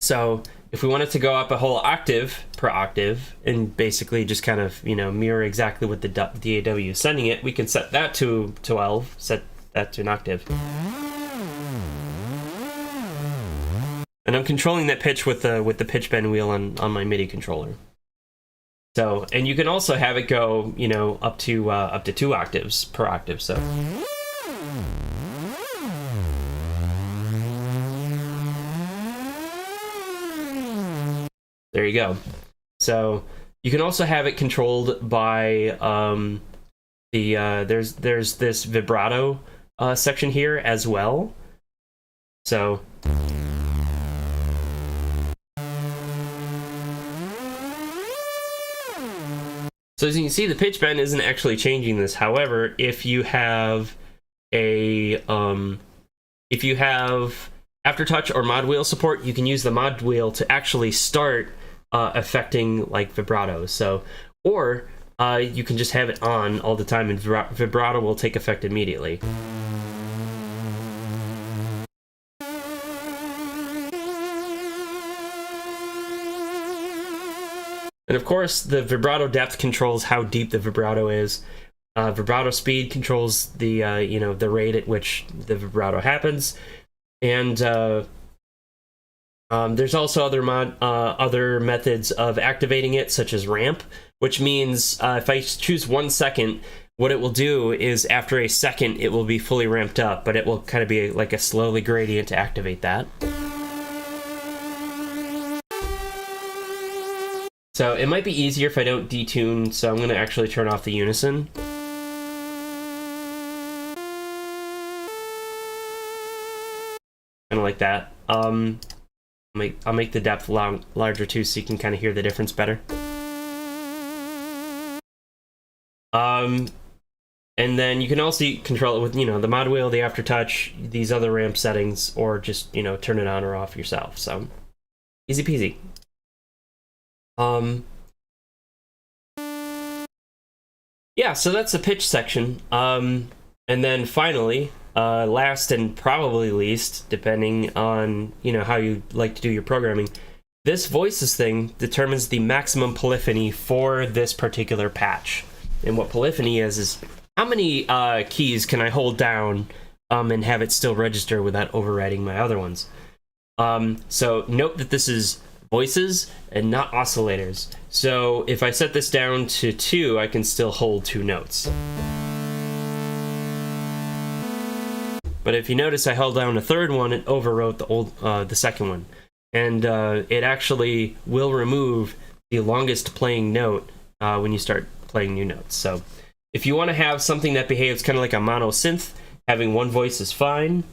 S1: So if we wanted to go up a whole octave per octave and basically just kind of, mirror exactly what the DAW is sending it, we can set that to 12, set that to an octave. And I'm controlling that pitch with the pitch bend wheel on my MIDI controller. So, and you can also have it go, up to 2 octaves per octave. So. There you go. So you can also have it controlled by there's this vibrato section here as well. So as you can see, the pitch bend isn't actually changing this. However, if you have Aftertouch or mod wheel support, you can use the mod wheel to actually start affecting like vibrato. So, or you can just have it on all the time and vibrato will take effect immediately. And of course, the vibrato depth controls how deep the vibrato is. Vibrato speed controls the the rate at which the vibrato happens. And there's also other methods of activating it, such as ramp, which means if I choose 1 second, what it will do is after a second it will be fully ramped up, but it will kind of be like a slowly gradient to activate that. So it might be easier if I don't detune, so I'm going to actually turn off the unison. Kind of like that. I'll make the depth larger too, so you can kind of hear the difference better. And then you can also control it with, the mod wheel, the aftertouch, these other ramp settings, or just, turn it on or off yourself. So easy peasy. Yeah, so that's the pitch section. And then finally, last and probably least, depending on, how you like to do your programming, this voices thing determines the maximum polyphony for this particular patch. And what polyphony is how many keys can I hold down and have it still register without overriding my other ones? So note that this is voices and not oscillators. So if I set this down to 2, I can still hold 2 notes. But if you notice, I held down a third one and overwrote the second one. And it actually will remove the longest playing note when you start playing new notes. So if you want to have something that behaves kind of like a mono synth, having one voice is fine.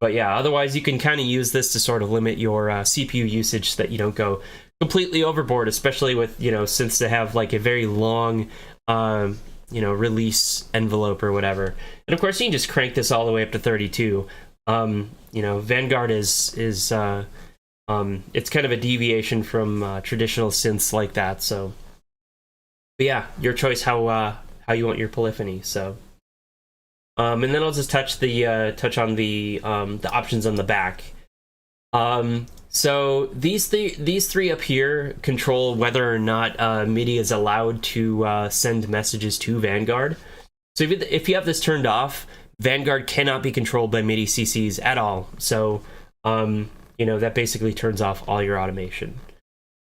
S1: But yeah, otherwise you can kind of use this to sort of limit your CPU usage so that you don't go completely overboard, especially with, synths that have like a very long, release envelope or whatever. And of course you can just crank this all the way up to 32. Vanguard is it's kind of a deviation from traditional synths like that. So, but yeah, your choice how you want your polyphony. So, and then I'll just touch on the options on the back. So these three up here control whether or not MIDI is allowed to send messages to Vanguard. So if you have this turned off, Vanguard cannot be controlled by MIDI CCs at all. So that basically turns off all your automation.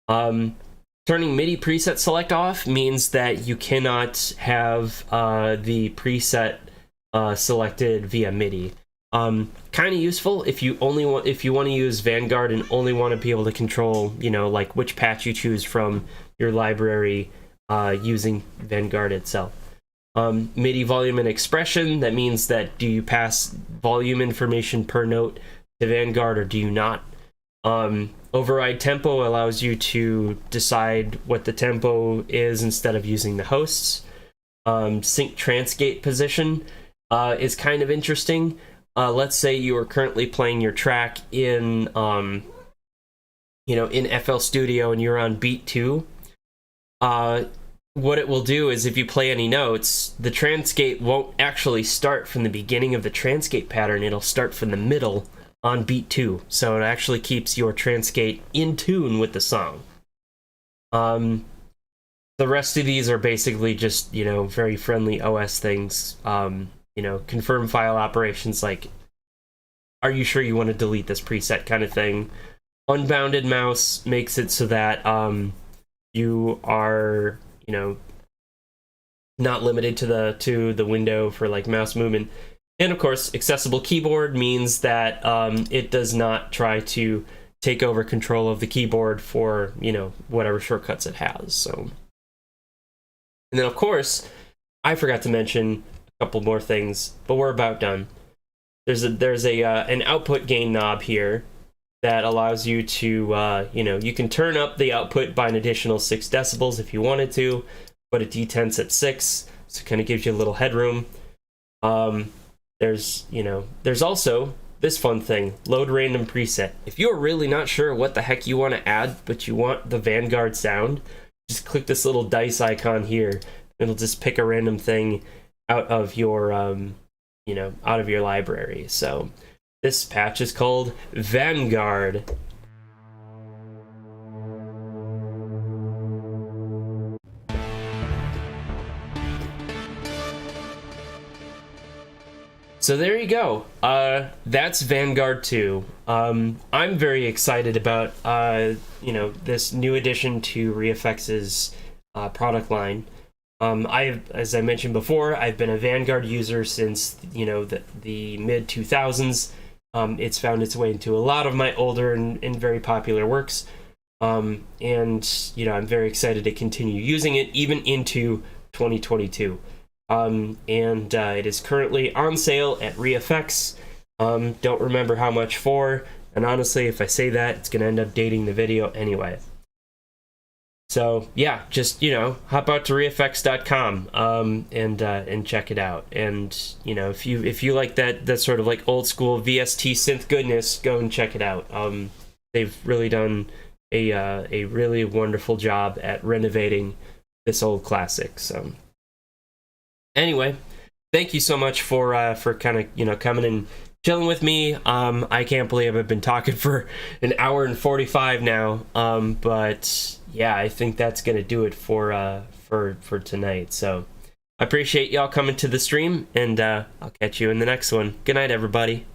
S1: Turning MIDI preset select off means that you cannot have the preset selected via MIDI. Kind of useful if you want to use Vanguard and only want to be able to control, like which patch you choose from your library using Vanguard itself. MIDI volume and expression, that means that do you pass volume information per note to Vanguard or do you not? Override tempo allows you to decide what the tempo is instead of using the hosts. Sync transgate position is kind of interesting. Let's say you are currently playing your track in FL Studio and you're on beat 2. What it will do is if you play any notes, the transgate won't actually start from the beginning of the transgate pattern. It'll start from the middle on beat 2. So it actually keeps your transgate in tune with the song. The rest of these are basically just, very friendly OS things. Confirm file operations like, are you sure you want to delete this preset kind of thing. Unbounded mouse makes it so that you are, not limited to the window for like mouse movement. And of course, accessible keyboard means that it does not try to take over control of the keyboard for, whatever shortcuts it has. So, and then of course, I forgot to mention a couple more things, but we're about done. There's an output gain knob here that allows you to, you can turn up the output by an additional 6 decibels if you wanted to, but it detents at 6, so it kind of gives you a little headroom. There's also this fun thing, load random preset. If you're really not sure what the heck you want to add, but you want the Vanguard sound, just click this little dice icon here. It'll just pick a random thing out of your, out of your library. So this patch is called Vanguard. So there you go. That's Vanguard 2. I'm very excited about this new addition to reFX's product line. As I mentioned before, I've been a Vanguard user since the mid 2000s. It's found its way into a lot of my older and very popular works. And, you know, I'm very excited to continue using it even into 2022. And it is currently on sale at reFX. Don't remember how much for, and honestly, if I say that, it's going to end up dating the video anyway. So yeah, just, you know, hop out to reFX.com and check it out. And, you know, if you like that sort of like old school VST synth goodness, go and check it out. They've really done a really wonderful job at renovating this old classic. So anyway, thank you so much for kind of, you know, coming and chilling with me. I can't believe I've been talking for an hour and 45 now. But yeah, I think that's gonna do it for tonight. So I appreciate y'all coming to the stream, and I'll catch you in the next one. Good night, everybody.